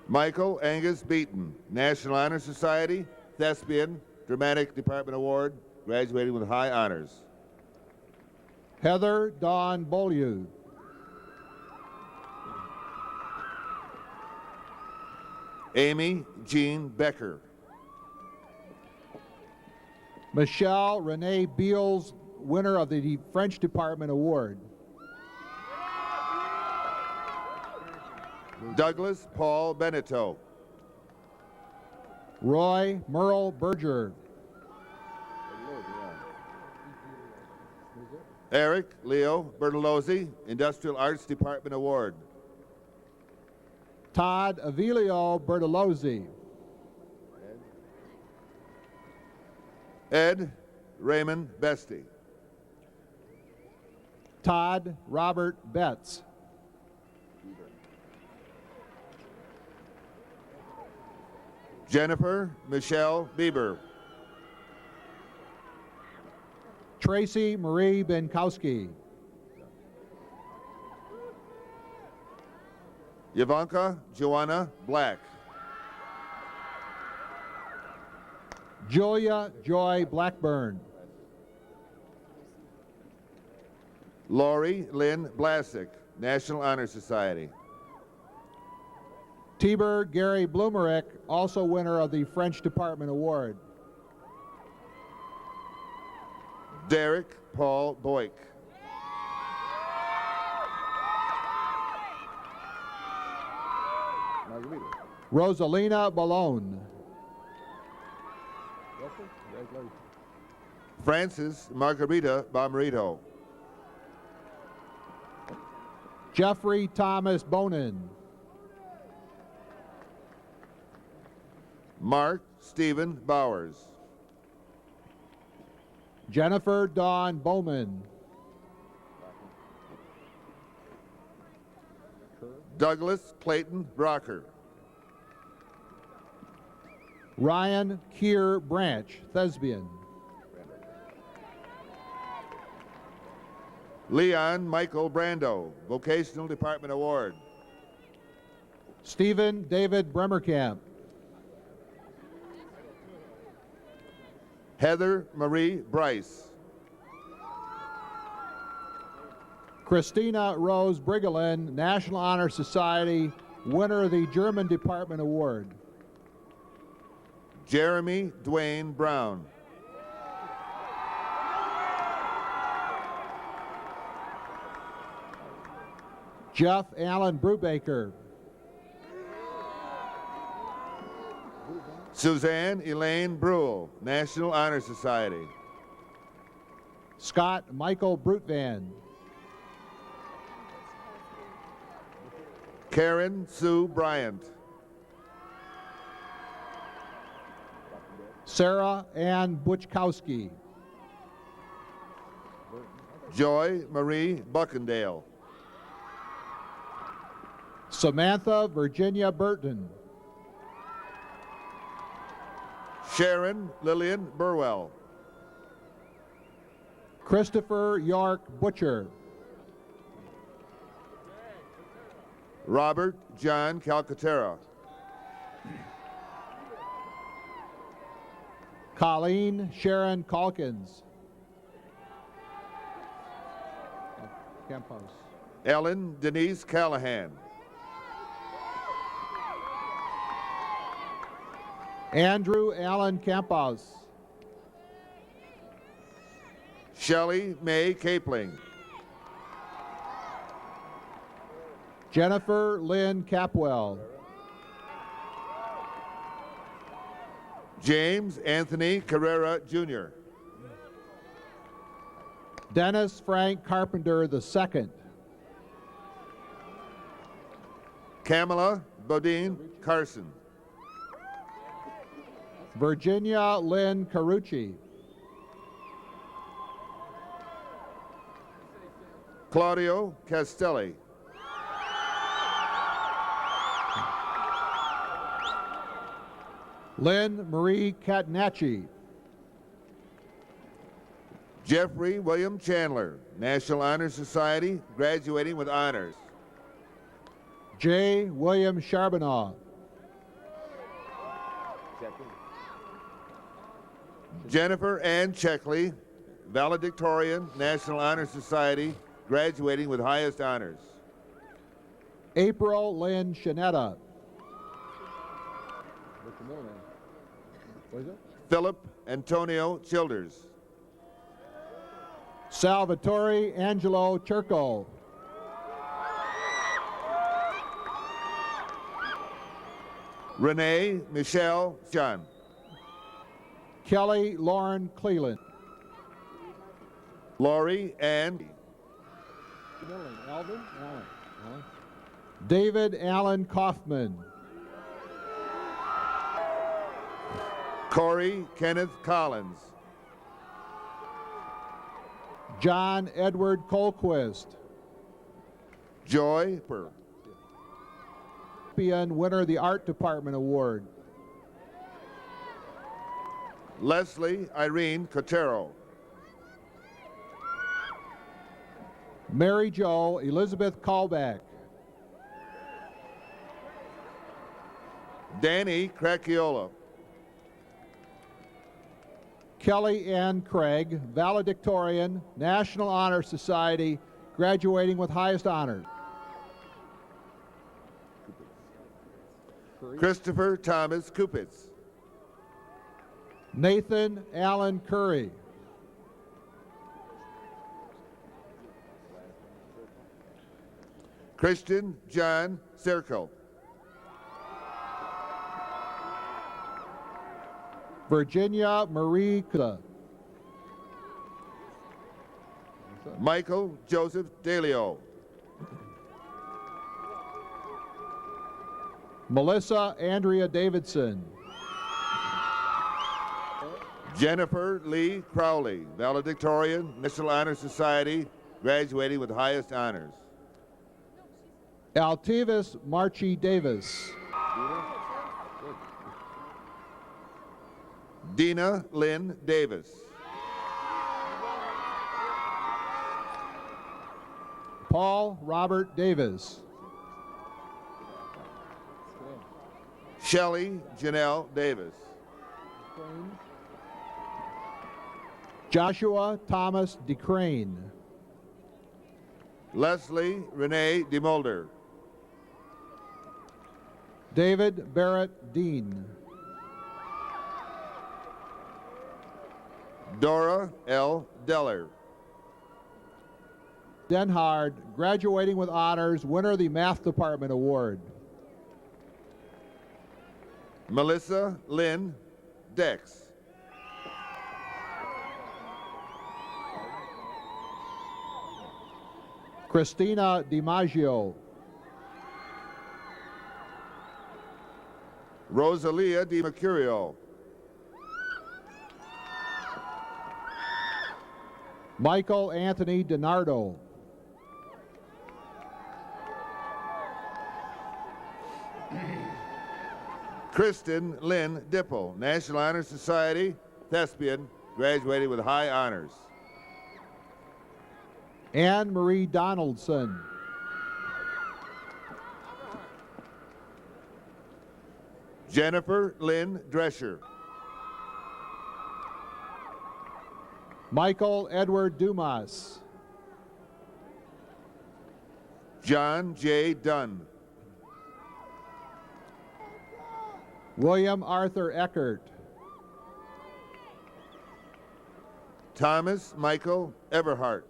Michael Angus Beaton, National Honor Society, Thespian, Dramatic Department Award, graduating with high honors. Heather Dawn Beaulieu. Amy Jean Becker. Michelle Renee Beals, winner of the French Department Award. Douglas Paul Benito. Roy Merle Berger. Eric Leo Bertolozzi, Industrial Arts Department Award. Todd Avilio Bertolozzi. Ed Raymond Bestie. Todd Robert Betts. Jennifer Michelle Bieber. Tracy Marie Benkowski. Ivanka Joanna Black. Julia Joy Blackburn. Lori Lynn Blasick, National Honor Society. Tiber Gary Blumerick, also winner of the French Department Award. Derek Paul Boyk. Rosalina Balone. Francis Margarita Bomarito. Jeffrey Thomas Bonin. Mark Stephen Bowers. Jennifer Dawn Bowman. Douglas Clayton Brocker. Ryan Keir Branch, thespian. Leon Michael Brando, Vocational Department Award. Stephen David Bremerkamp. Heather Marie Bryce. Christina Rose Brigelin, National Honor Society, winner of the German Department Award. Jeremy Dwayne Brown. Jeff Allen Brubaker. Suzanne Elaine Brule, National Honor Society. Scott Michael Brutvan. Karen Sue Bryant. Sarah Ann Butchkowski. Joy Marie Buckendale. Samantha Virginia Burton. Sharon Lillian Burwell. Christopher York Butcher. Robert John Calcaterra. Colleen Sharon Calkins. Campos. Ellen Denise Callahan. Andrew Allen Campos. Shelley May Capling. Jennifer Lynn Capwell. James Anthony Carrera Jr. Dennis Frank Carpenter II. Kamala Bodine Carson. Virginia Lynn Carucci. Claudio Castelli. Lynn Marie Catenacci. Jeffrey William Chandler, National Honor Society, graduating with honors. J. William Charbonneau. Jennifer Ann Checkley, valedictorian, National Honor Society, graduating with highest honors. April Lynn Shanetta. Philip Antonio Childers. Salvatore Angelo Turco. Renee Michelle John. Kelly Lauren Cleland. Lori Ann. David Allen Kaufman. Corey Kenneth Collins. John Edward Colquist. Joy Per. Winner of the Art Department Award. Leslie Irene Cotero. Mary Jo Elizabeth Callback. Danny Cracchiola. Kelly Ann Craig, valedictorian, National Honor Society, graduating with highest honors. Christopher Thomas Kupitz. Nathan Allen Curry. Christian John Circle. Virginia Marie Kuda. Michael Joseph Delio. Melissa Andrea Davidson. Jennifer Lee Crowley, valedictorian, National Honor Society, graduating with highest honors. Altivis Marchie Davis. Dina Lynn Davis. Paul Robert Davis. Shelley Janelle Davis. Joshua Thomas DeCrane. Leslie Renee DeMolder. David Barrett Dean. Dora L. Deller. Denhard, graduating with honors, winner of the Math Department Award. Melissa Lynn Dex. Christina DiMaggio. Rosalia DiMercurio. Michael Anthony DiNardo. Kristen Lynn Dipple, National Honor Society, thespian, graduated with high honors. Anne Marie Donaldson. Jennifer Lynn Drescher. Michael Edward Dumas. John J. Dunn. William Arthur Eckert. Thomas Michael Everhart.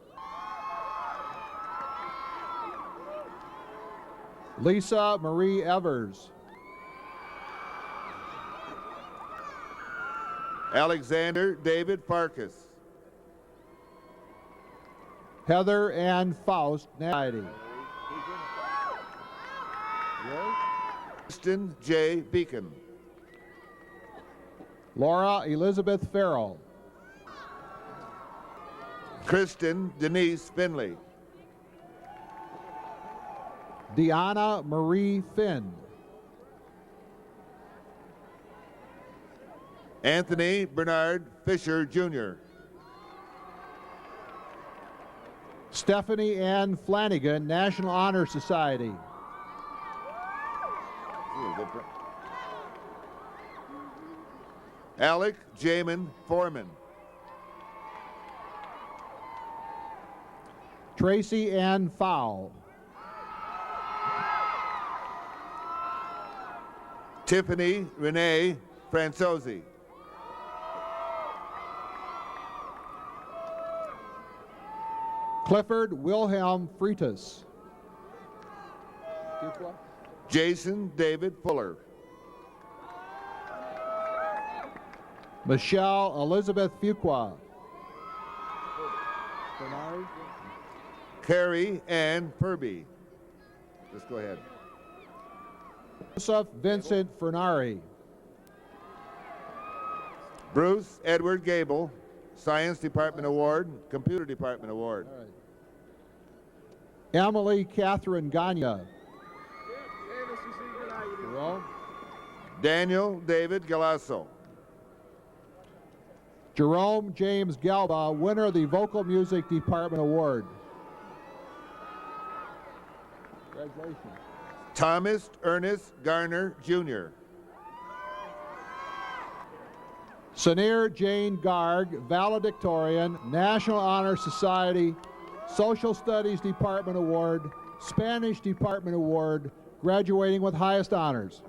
Lisa Marie Evers. Alexander David Farkas. Heather Ann Faust. Kristen J. Beacon. Laura Elizabeth Farrell. Kristen Denise Finley. Deanna Marie Finn. Anthony Bernard Fisher, Jr. Stephanie Ann Flanagan, National Honor Society. Alec Jamin Foreman. Tracy Ann Fowl. Tiffany Renee Franzosi. Clifford Wilhelm Freitas. Jason David Fuller. Michelle Elizabeth Fuqua. Carrie Ann Furby. Just go ahead. Joseph Vincent Fernari. Bruce Edward Gable, Science Department Award, Computer Department Award. Emily Catherine Gagne. Daniel David Galasso. Jerome James Galba, winner of the Vocal Music Department Award. Congratulations. Thomas Ernest Garner, Jr. Saneer Jane Garg, valedictorian, National Honor Society, Social Studies Department Award, Spanish Department Award, graduating with highest honors.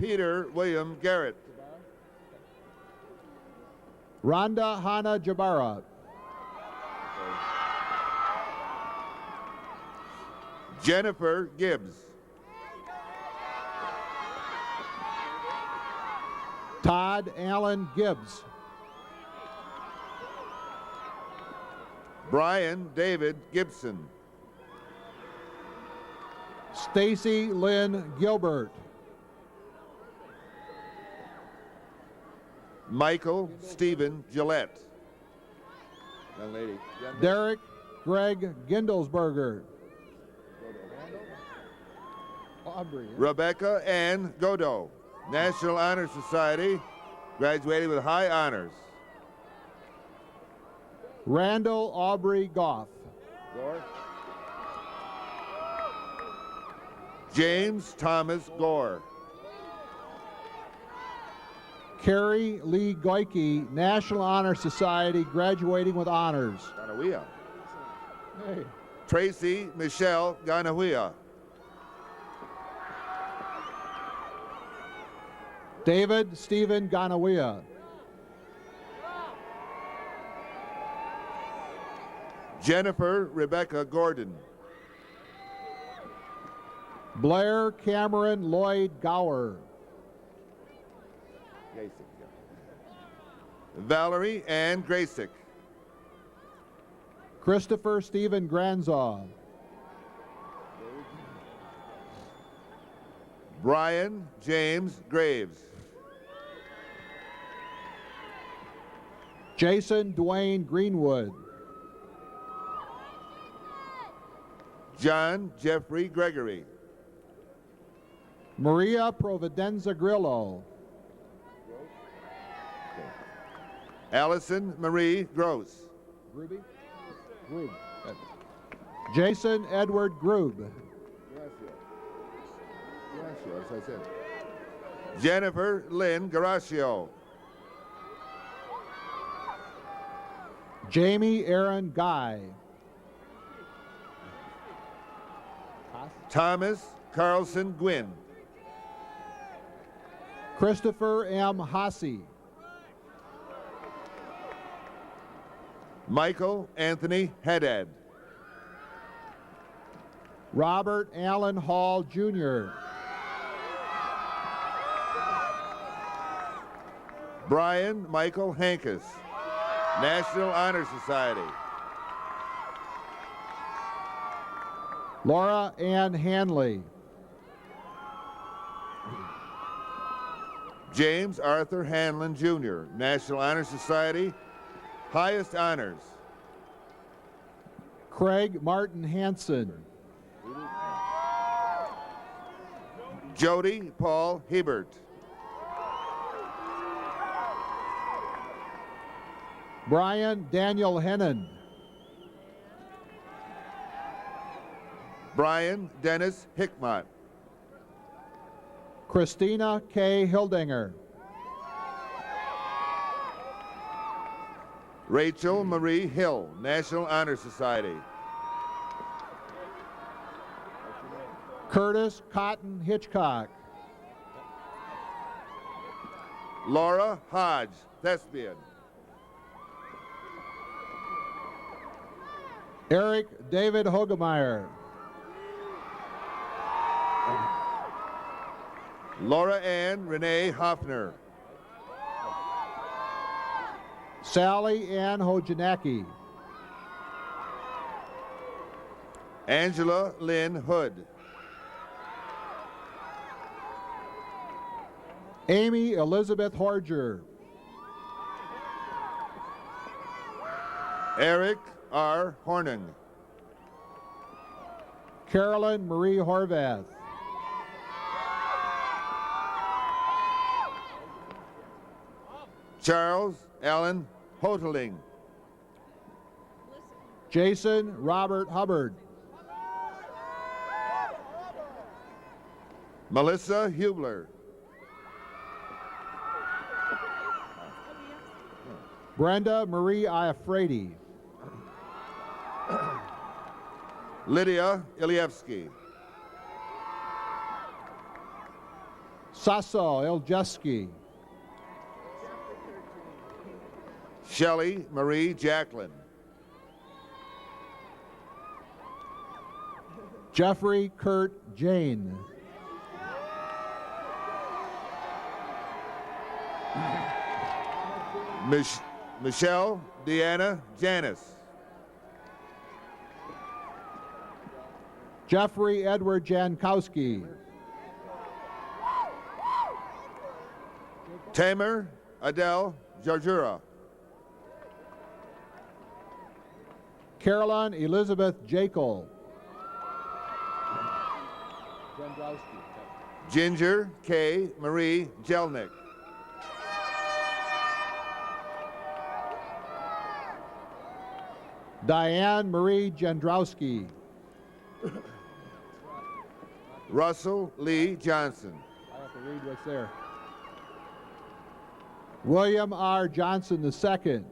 Peter William Garrett. Rhonda Hana Jabara. Jennifer Gibbs. Todd Allen Gibbs. Brian David Gibson. Stacy Lynn Gilbert. Michael Stephen Gillette. Young lady. Derek Greg Gindelsberger. Rebecca Ann Godot, National Honor Society, graduating with high honors. Randall Aubrey Goff. James Thomas Gore. Carrie Lee Goike, National Honor Society, graduating with honors. Ganahuia. Hey. Tracy Michelle Ganahuia. David Stephen Ganahuia. Jennifer Rebecca Gordon. Blair Cameron Lloyd Gower. Valerie Ann Graysick. Christopher Stephen Granzaw. Brian James Graves. Jason Dwayne Greenwood. John Jeffrey Gregory. Maria Providenza Grillo. Allison Marie Gross. Grube. Jason Edward Grube. As I said. Jennifer Lynn Garaccio. Jamie Aaron Guy. Thomas Carlson Gwynn. Christopher M. Hasse. Michael Anthony Haddad. Robert Allen Hall, Jr. Brian Michael Hankus, National Honor Society. Laura Ann Hanley. James Arthur Hanlon, Jr., National Honor Society, highest honors. Craig Martin Hansen. Jody Paul Hebert. Brian Daniel Hennon. Brian Dennis Hickmott. Christina K. Hildinger. Rachel Marie Hill, National Honor Society. Curtis Cotton Hitchcock. Laura Hodge, thespian. Eric David Hogemeyer. Laura Ann Renee Hoffner. Sally Ann Hojanacki. Angela Lynn Hood. Amy Elizabeth Horger. Eric R. Horning. Carolyn Marie Horvath. Charles Allen Hoteling. Jason Robert Hubbard. Melissa Hubler. Brenda Marie Iafredi. Lydia Ilievsky. Sasso Iljeski. Shelley Marie Jacqueline. Jeffrey Kurt Jane. Michelle Deanna Janice. Jeffrey Edward Jankowski. Tamer Adele Jarjura. Carolyn Elizabeth Jekyll. Ginger K. Marie Jelnick. Diane Marie Jandrowski. Russell Lee Johnson. I have to read what's there. William R. Johnson II.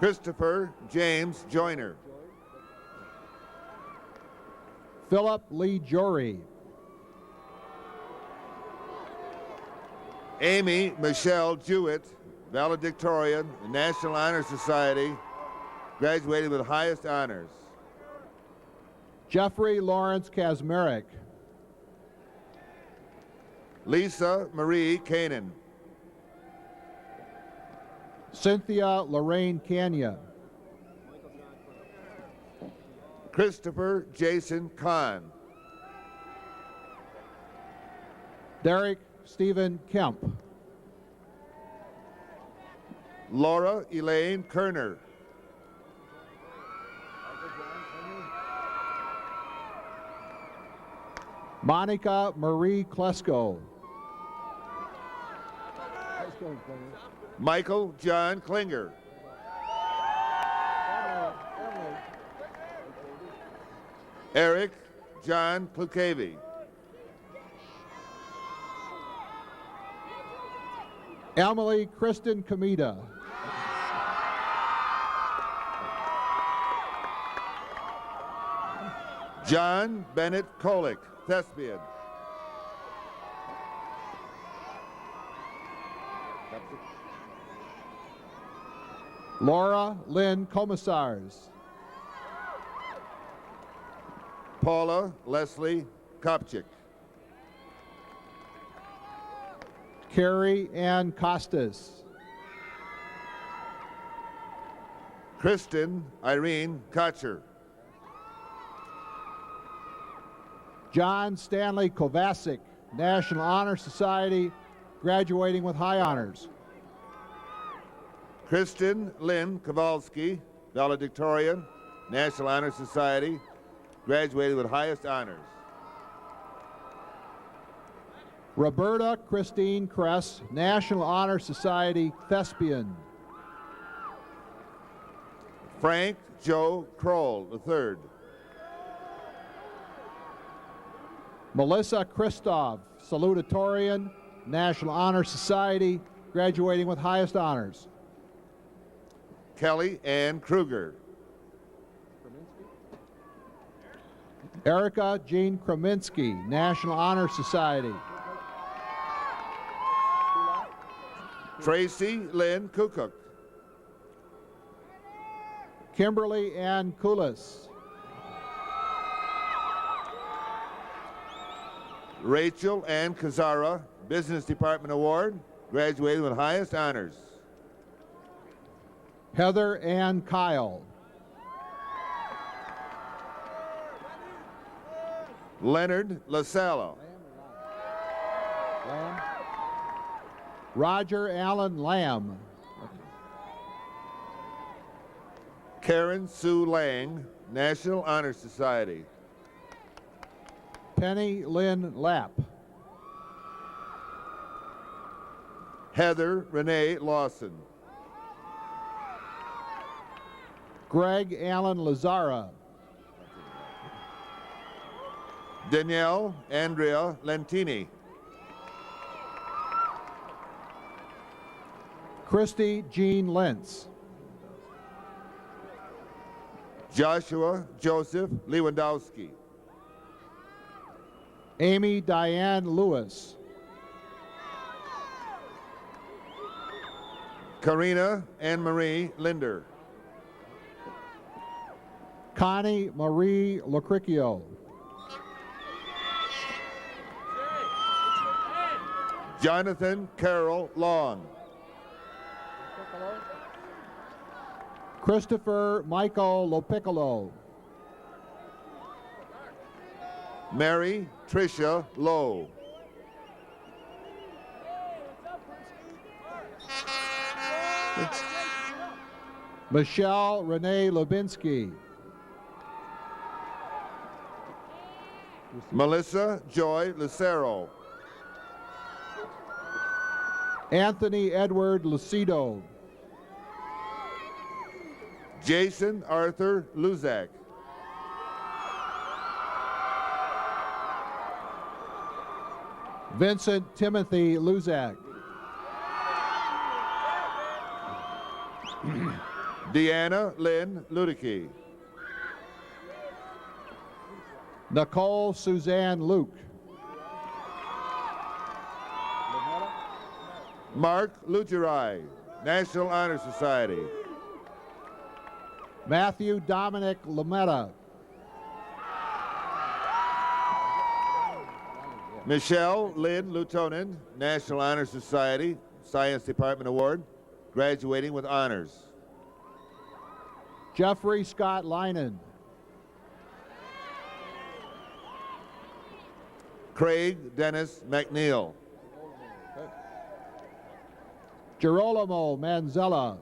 Christopher James Joyner. Philip Lee Jory. Amy Michelle Jewett, valedictorian, National Honor Society, graduated with highest honors. Jeffrey Lawrence Kazmarek. Lisa Marie Kanan. Cynthia Lorraine Kanya. Christopher Jason Kahn. Derek Stephen Kemp. Laura Elaine Kerner. Monica Marie Klesko. Michael John Klinger. Eric John Klukavi. Emily Kristen Kamita. John Bennett Kolick, thespian. Laura Lynn Commissars. Paula Leslie Kopchik. Carrie Ann Costas. Kristen Irene Kotcher. John Stanley Kovacic, National Honor Society, graduating with high honors. Kristen Lynn Kowalski, valedictorian, National Honor Society, graduated with highest honors. Roberta Christine Kress, National Honor Society, thespian. Frank Joe Kroll III. Melissa Christoph, salutatorian, National Honor Society, graduating with highest honors. Kelly Ann Kruger. Erica Jean Krominski, National Honor Society. Tracy Lynn Kukuk. Kimberly Ann Kulis. Rachel Ann Kazara, Business Department Award, graduated with highest honors. Heather Ann Kyle. Leonard LaSallo. Roger Allen Lamb. Karen Sue Lang, National Honor Society. Penny Lynn Lapp. Heather Renee Lawson. Greg Allen Lazara. Danielle Andrea Lentini. Christy Jean Lentz. Joshua Joseph Lewandowski. Amy Diane Lewis. Karina Anne Marie Linder. Connie Marie Locricchio. Jonathan Carroll Long. Christopher Michael Lopiccolo. Mary Tricia Lowe. Michelle Renee Lubinsky. Melissa Joy Lucero. Anthony Edward Lucido. Jason Arthur Luzak. Vincent Timothy Luzak. Deanna Lynn Ludicky. Nicole Suzanne Luke. Mark Lugerai, National Honor Society. Matthew Dominic Lametta. Michelle Lynn Lutonen, National Honor Society, Science Department Award, graduating with honors. Jeffrey Scott Linen. Craig Dennis McNeil. Girolamo Manzella.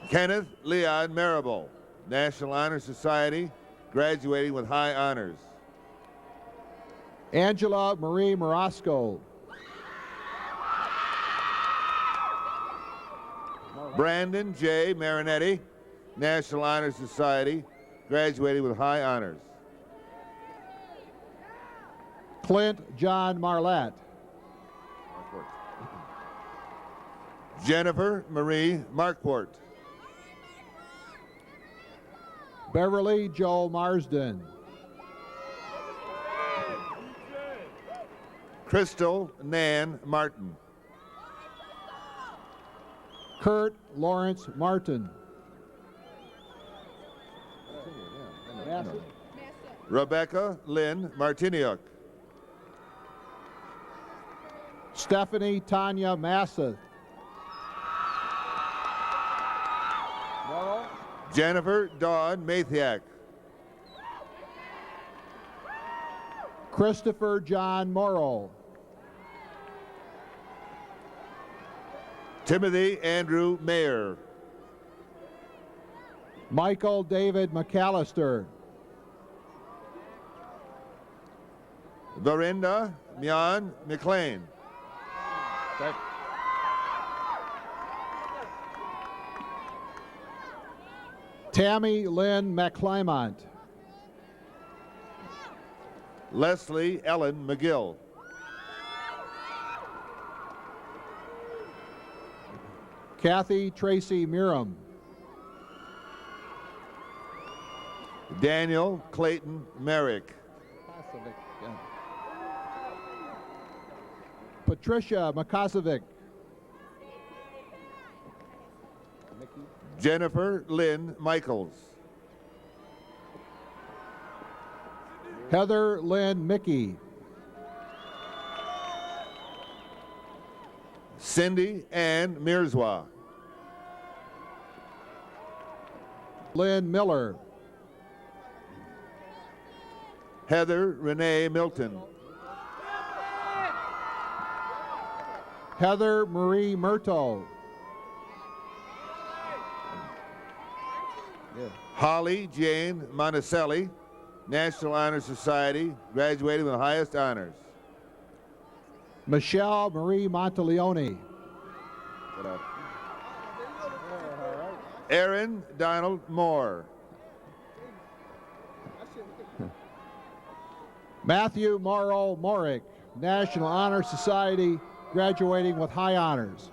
Kenneth Leon Marable, National Honor Society, graduating with high honors. Angela Marie Morosco. Brandon J. Marinetti, National Honor Society, graduating with high honors. Clint John Marlette. Jennifer Marie Marquardt. Beverly Joe Marsden. Crystal Nan Martin. Kurt Lawrence Martin. Rebecca Lynn Martiniuk. Stephanie Tanya Massa. Jennifer Dawn Mathiak. Christopher John Morrow. Timothy Andrew Mayer. Michael David McAllister. Verinda Mian McLean. Tammy Lynn McClymont. Leslie Ellen McGill. Kathy Tracy Miram. Daniel Clayton Merrick. Patricia Makasovic. Jennifer Lynn Michaels. Heather Lynn Mickey. Cindy Ann Mirzwa. Lynn Miller. Heather Renee Milton. Heather Marie Murto. Holly Jane Monticelli, National Honor Society, graduating with the highest honors. Michelle Marie Monteleone. Aaron Donald Moore. Matthew Morrow Morick, National Honor Society, graduating with high honors.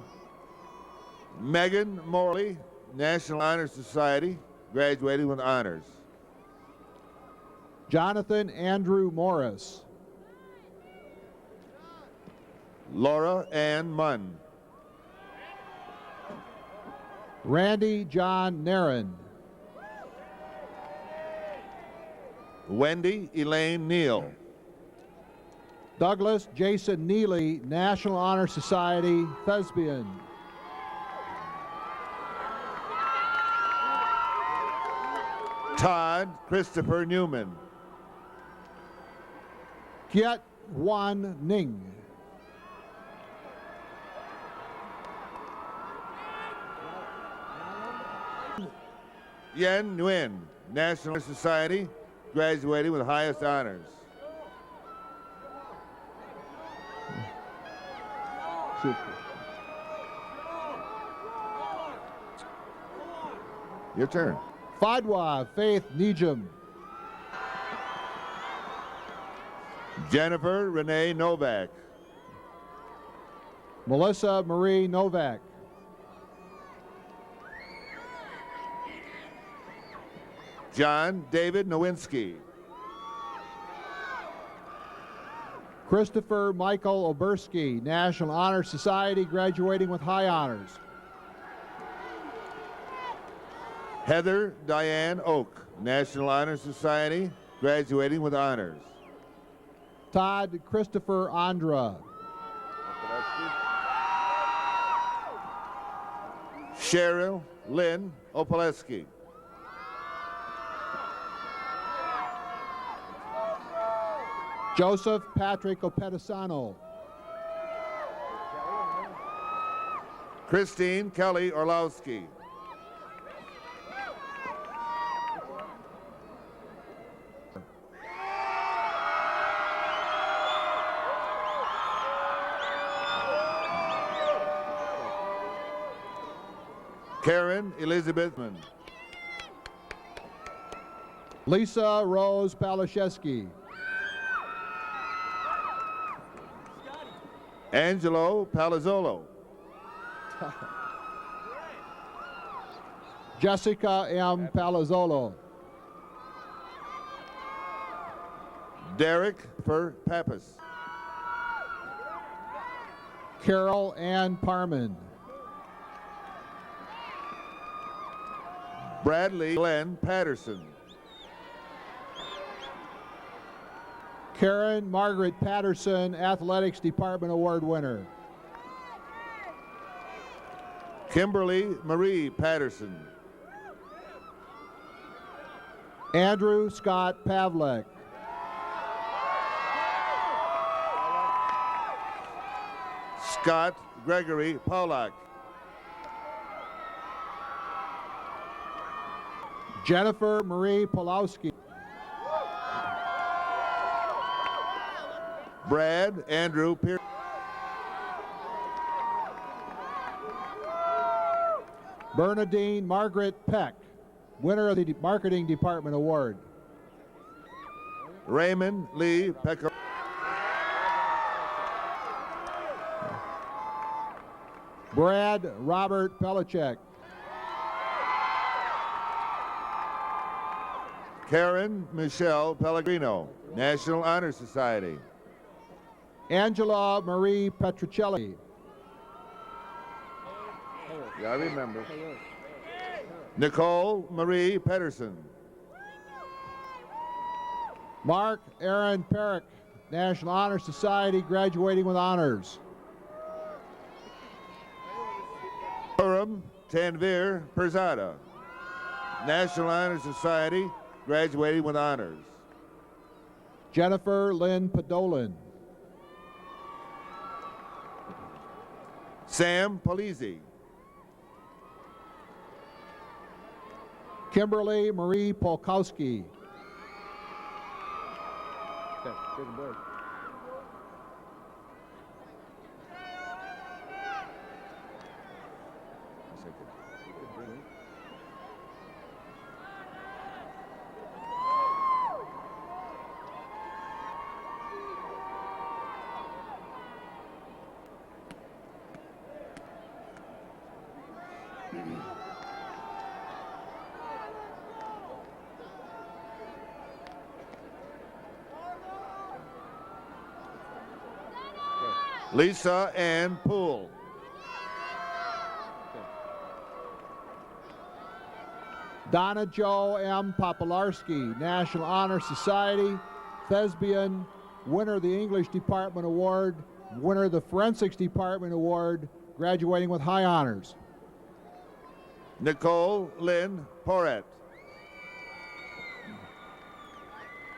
Megan Morley, National Honor Society, graduating with honors. Jonathan Andrew Morris. Laura Ann Munn. Randy John Nairn. Wendy Elaine Neal. Douglas Jason Neely, National Honor Society, Thespian. Todd Christopher Newman. Kiet Juan Ning. Yen Nguyen, National Honor Society, graduating with highest honors. Super. Your turn. Fadwa Faith Nejum. Jennifer Renee Novak. Melissa Marie Novak. John David Nowinski. Christopher Michael Oberski, National Honor Society, graduating with high honors. Heather Diane Oak, National Honor Society, graduating with honors. Todd Christopher Andra. Cheryl Lynn Opaleski. Joseph Patrick Opedisano. Christine Kelly Orlowski. Karen Elizabeth Mann. Lisa Rose Palashewski. Angelo Palazzolo. Jessica M. Palazzolo. Derek Fer Pappas. Carol Ann Parman. Bradley Glenn Patterson. Karen Margaret Patterson, Athletics Department Award winner. Kimberly Marie Patterson. Andrew Scott Pavlik. Scott Gregory Polak. Jennifer Marie Pulowski. Brad Andrew Pierce. Bernadine Margaret Peck, winner of the Marketing Department Award. Raymond Lee Pecker. Brad Robert Pelichek. Karen Michelle Pellegrino, National Honor Society. Angela Marie Petruccelli. Yeah, I remember. Nicole Marie Pedersen. Mark Aaron Perrick, National Honor Society, graduating with honors. Purim Tanvir Perzada, National Honor Society, graduating with honors. Jennifer Lynn Podolin. Sam Polizzi. Kimberly Marie Polkowski. Lisa Ann Poole. Donna Jo M. Popolarski, National Honor Society, Thespian, winner of the English Department Award, winner of the Forensics Department Award, graduating with high honors. Nicole Lynn Porret.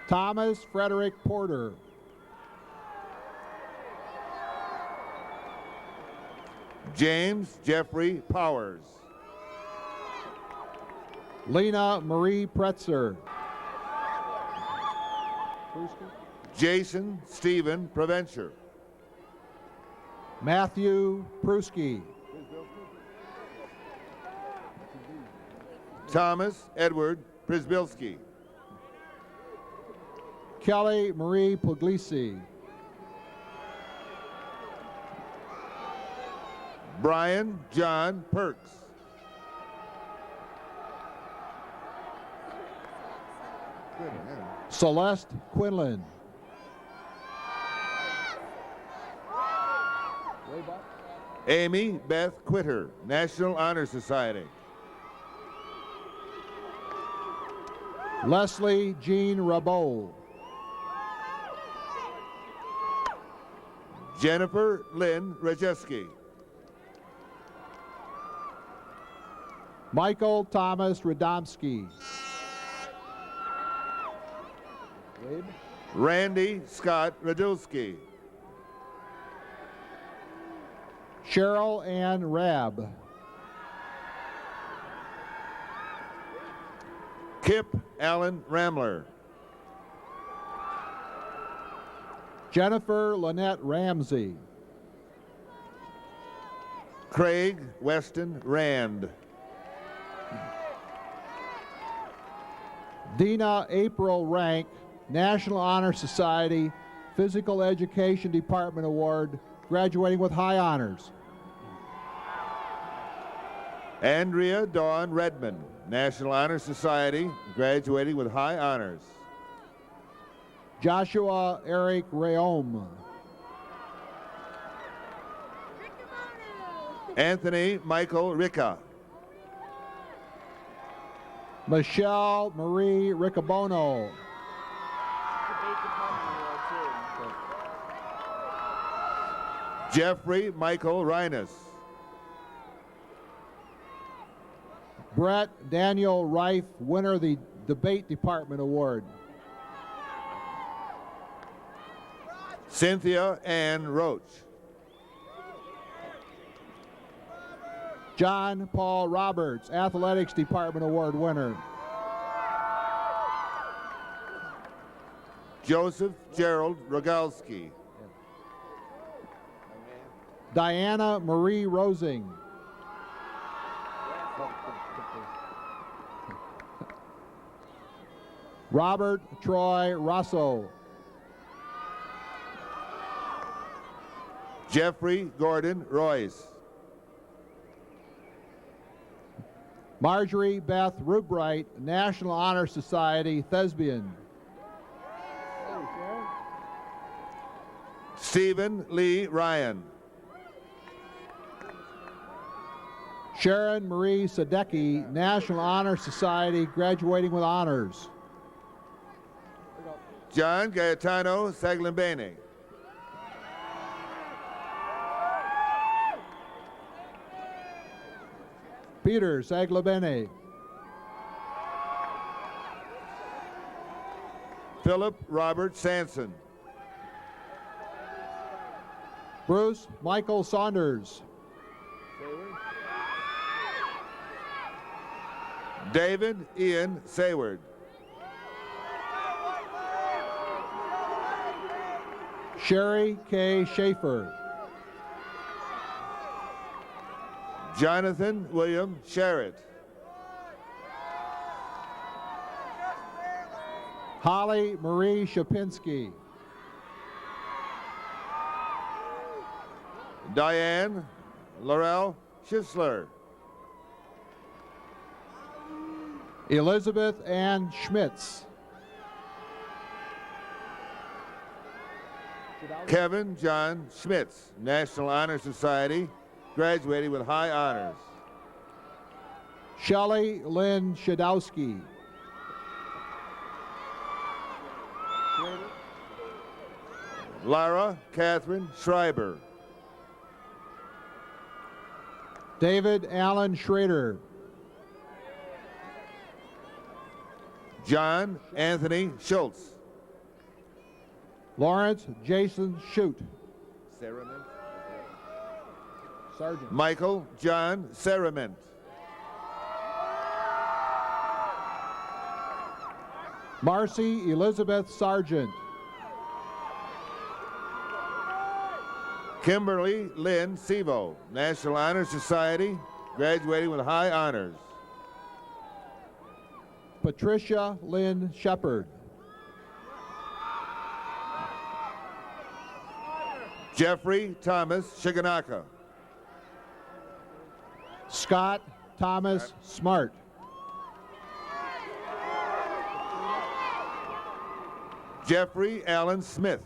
Thomas Frederick Porter. James Jeffrey Powers. Lena Marie Pretzer. Jason Stephen Provencher. Matthew Pruski. Thomas Edward Przbilski. Kelly Marie Puglisi. Brian John Perks. Celeste Quinlan. Amy Beth Quitter, National Honor Society. Leslie Jean Rabot. Jennifer Lynn Rajeski. Michael Thomas Radomski. Randy Scott Radulski. Cheryl Ann Rabb. Kip Allen Ramler. Jennifer Lynette Ramsey. Craig Weston Rand. Dina April Rank, National Honor Society, Physical Education Department Award, graduating with high honors. Andrea Dawn Redmond, National Honor Society, graduating with high honors. Joshua Eric Rayom. Anthony Michael Ricca. Michelle Marie Riccobono. Jeffrey Michael Reines. Brett Daniel Reif, winner of the Debate Department Award. Cynthia Ann Roach. John Paul Roberts, Athletics Department Award winner. Joseph Gerald Rogalski. Diana Marie Rosing. Robert Troy Rosso. Jeffrey Gordon Royce. Marjorie Beth Rubright, National Honor Society, Thespian. Stephen Lee Ryan. Sharon Marie Sadecki, National Honor Society, graduating with honors. John Gaetano Saglimbene. Peter Saglabene. Philip Robert Sanson. Bruce Michael Saunders. David Ian Sayward. Sherry K. Schaefer. Jonathan William Sherritt. Holly Marie Shapinski. Diane Laurel Schisler. Elizabeth Ann Schmitz. Kevin John Schmitz, National Honor Society, graduating with high honors. Shelley Lynn Shadowski. Lara Catherine Schreiber. David Allen Schrader. John Anthony Schultz. Lawrence Jason Shute. Sergeant. Michael John Serement. Marcy Elizabeth Sargent. Kimberly Lynn Sevo, National Honor Society, graduating with high honors. Patricia Lynn Shepard. Jeffrey Thomas Shiganaka. Scott Thomas Smart. Jeffrey Allen Smith.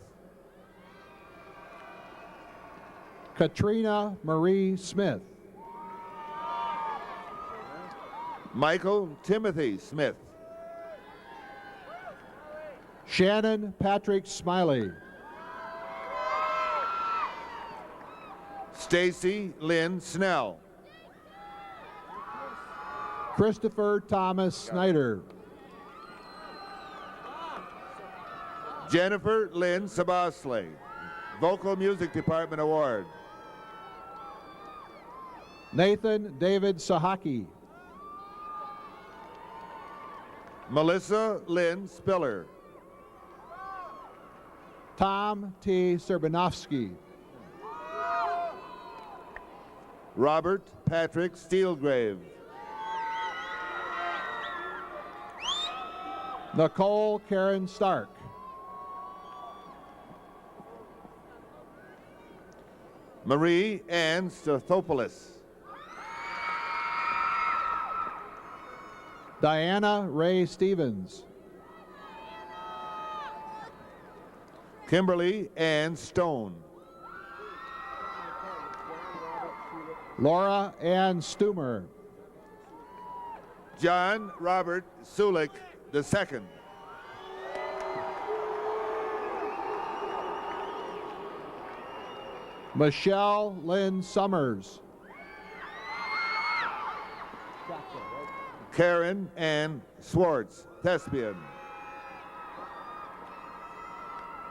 Katrina Marie Smith. Michael Timothy Smith. Shannon Patrick Smiley. Stacy Lynn Snell. Christopher Thomas Snyder. Jennifer Lynn Sabasley, Vocal Music Department Award. Nathan David Sahaki. Melissa Lynn Spiller. Tom T. Serbanovsky. Robert Patrick Steelgrave. Nicole Karen Stark. Marie Ann Stathopoulos. Diana Ray Stevens. Kimberly Ann Stone. Laura Ann Stumer. John Robert Sulik II. Michelle Lynn Summers. Karen Ann Swartz, thespian.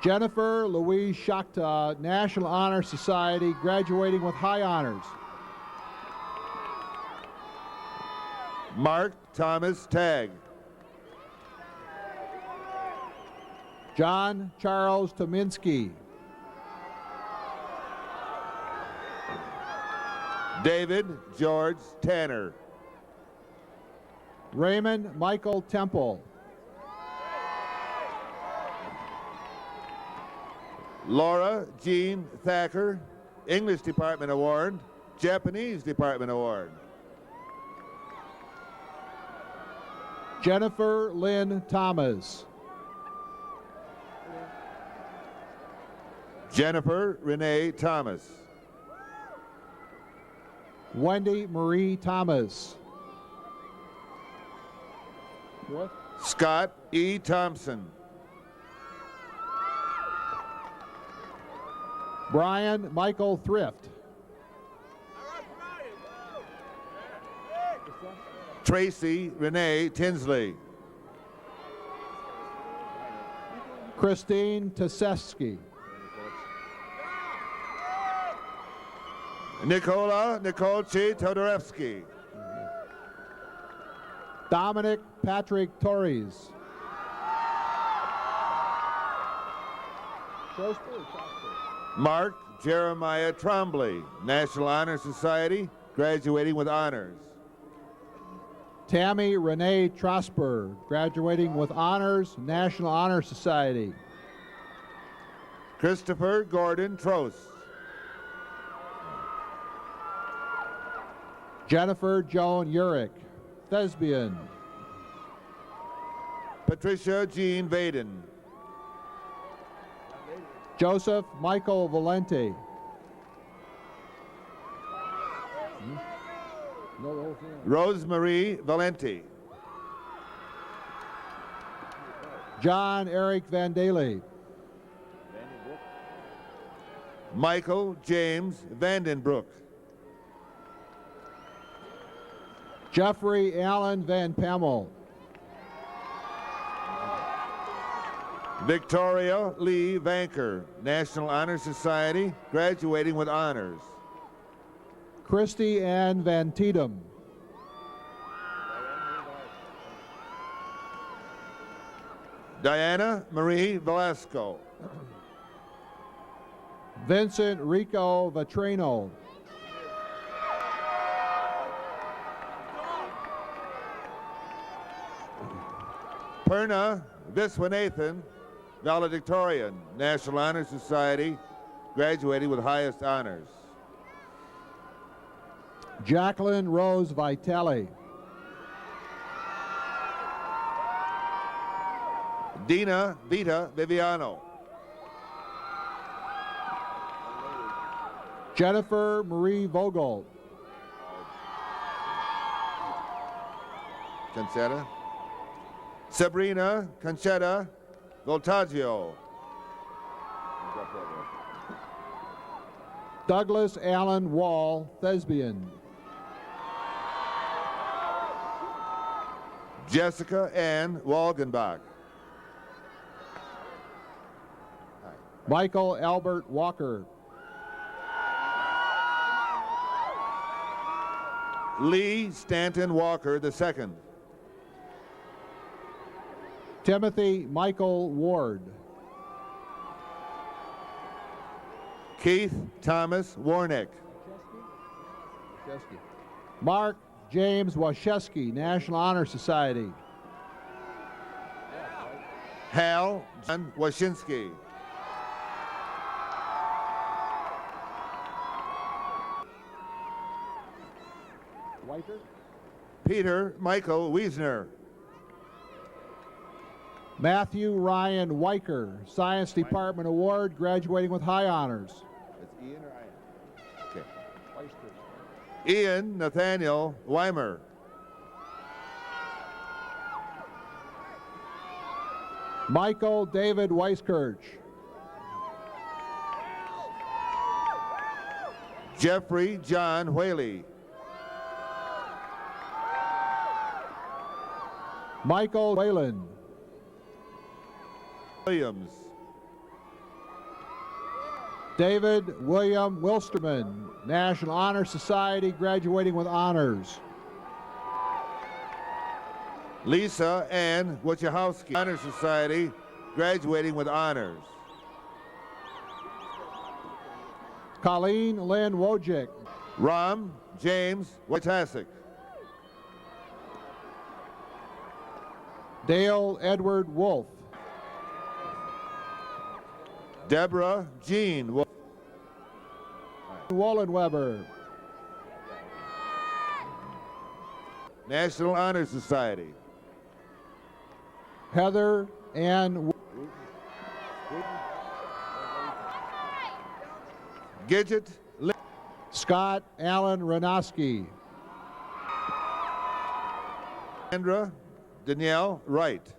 Jennifer Louise Shakta, National Honor Society, graduating with high honors. Mark Thomas Tagg. John Charles Tominski. David George Tanner. Raymond Michael Temple. Laura Jean Thacker, English Department Award, Japanese Department Award. Jennifer Lynn Thomas. Jennifer Renee Thomas. Wendy Marie Thomas. What? Scott E. Thompson. Brian Michael Thrift. Tracy Renee Tinsley. Christine Taseski. Nicola Nikolchi Todorevsky. Dominic Patrick Torres. Mark Jeremiah Trombley, National Honor Society, graduating with honors. Tammy Renee Trosper, graduating with honors, National Honor Society. Christopher Gordon Trost. Jennifer Joan Urick, thespian. Patricia Jean Vaden. Joseph Michael Valente. Rosemarie Valenti. John Eric Van Daly. Michael James Vandenbroek. Jeffrey Allen Van Pamel. Victoria Lee Vanker, National Honor Society, graduating with honors. Christy Ann Van Tiedem. Diana Marie Velasco. Vincent Rico Vetrano. Perna Viswanathan, valedictorian, National Honor Society, graduating with highest honors. Jacqueline Rose Vitale. Dina Vita Viviano. Jennifer Marie Vogel. Concetta. Sabrina Conchetta Voltaggio. Douglas Allen Wall, thespian. Jessica Ann Walgenbach. Michael Albert Walker. Lee Stanton Walker II. Timothy Michael Ward. Keith Thomas Warnick. Mark James Washewski, National Honor Society. Hal John Washinsky. Peter Michael Wiesner. Matthew Ryan Weicker, Science Department Award, graduating with high honors. It's Ian or Ian? Okay. Ian Nathaniel Weimer. Michael David Weiskirch. Jeffrey John Whaley. Michael Whalen. Williams. David William Wilsterman, National Honor Society, graduating with honors. Lisa Ann Wojciechowski, Honor Society, graduating with honors. Colleen Lynn Wojcik. Ram James Wojtasek. Dale Edward Wolf. Deborah Jean Wallenweber. National Honor Society. Heather Ann Gidget Scott Allen Ranoski. Sandra Danielle Wright.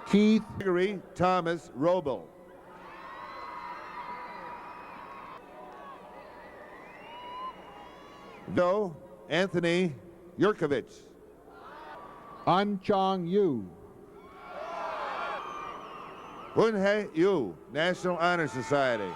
Keith Gregory Thomas Robel. Joe Anthony Yurkovich. An Chong Yu. Hunhe Yu, National Honor Society.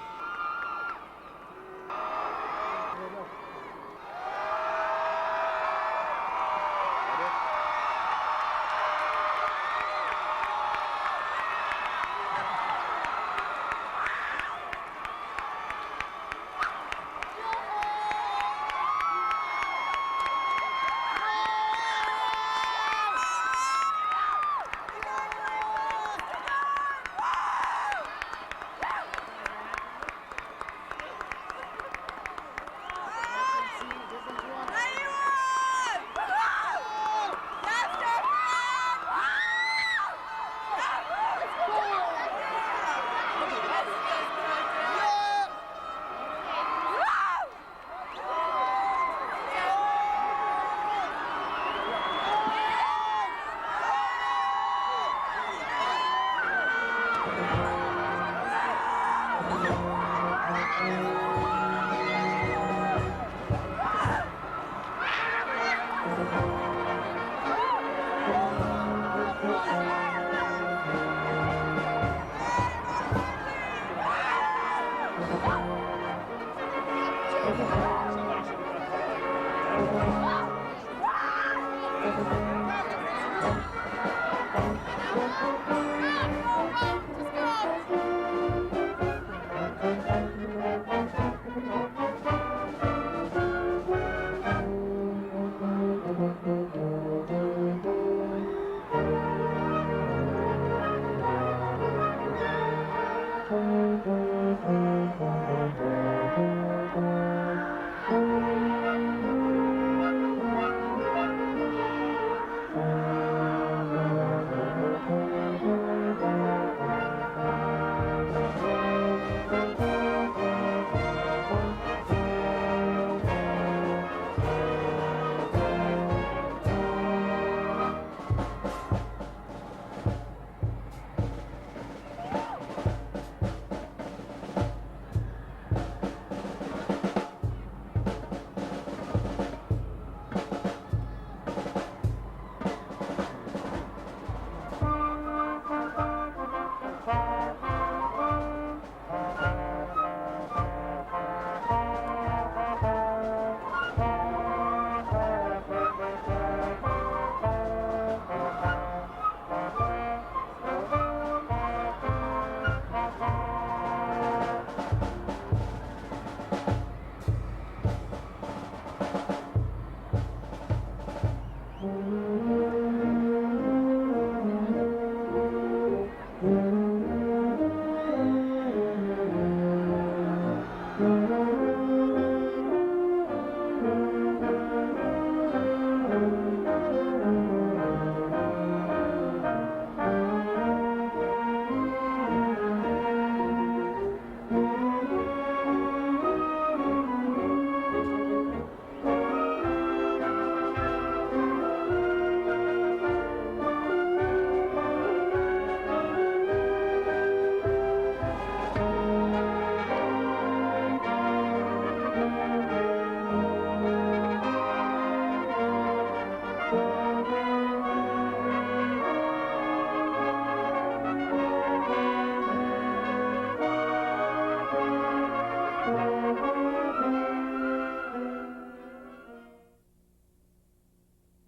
Thank you.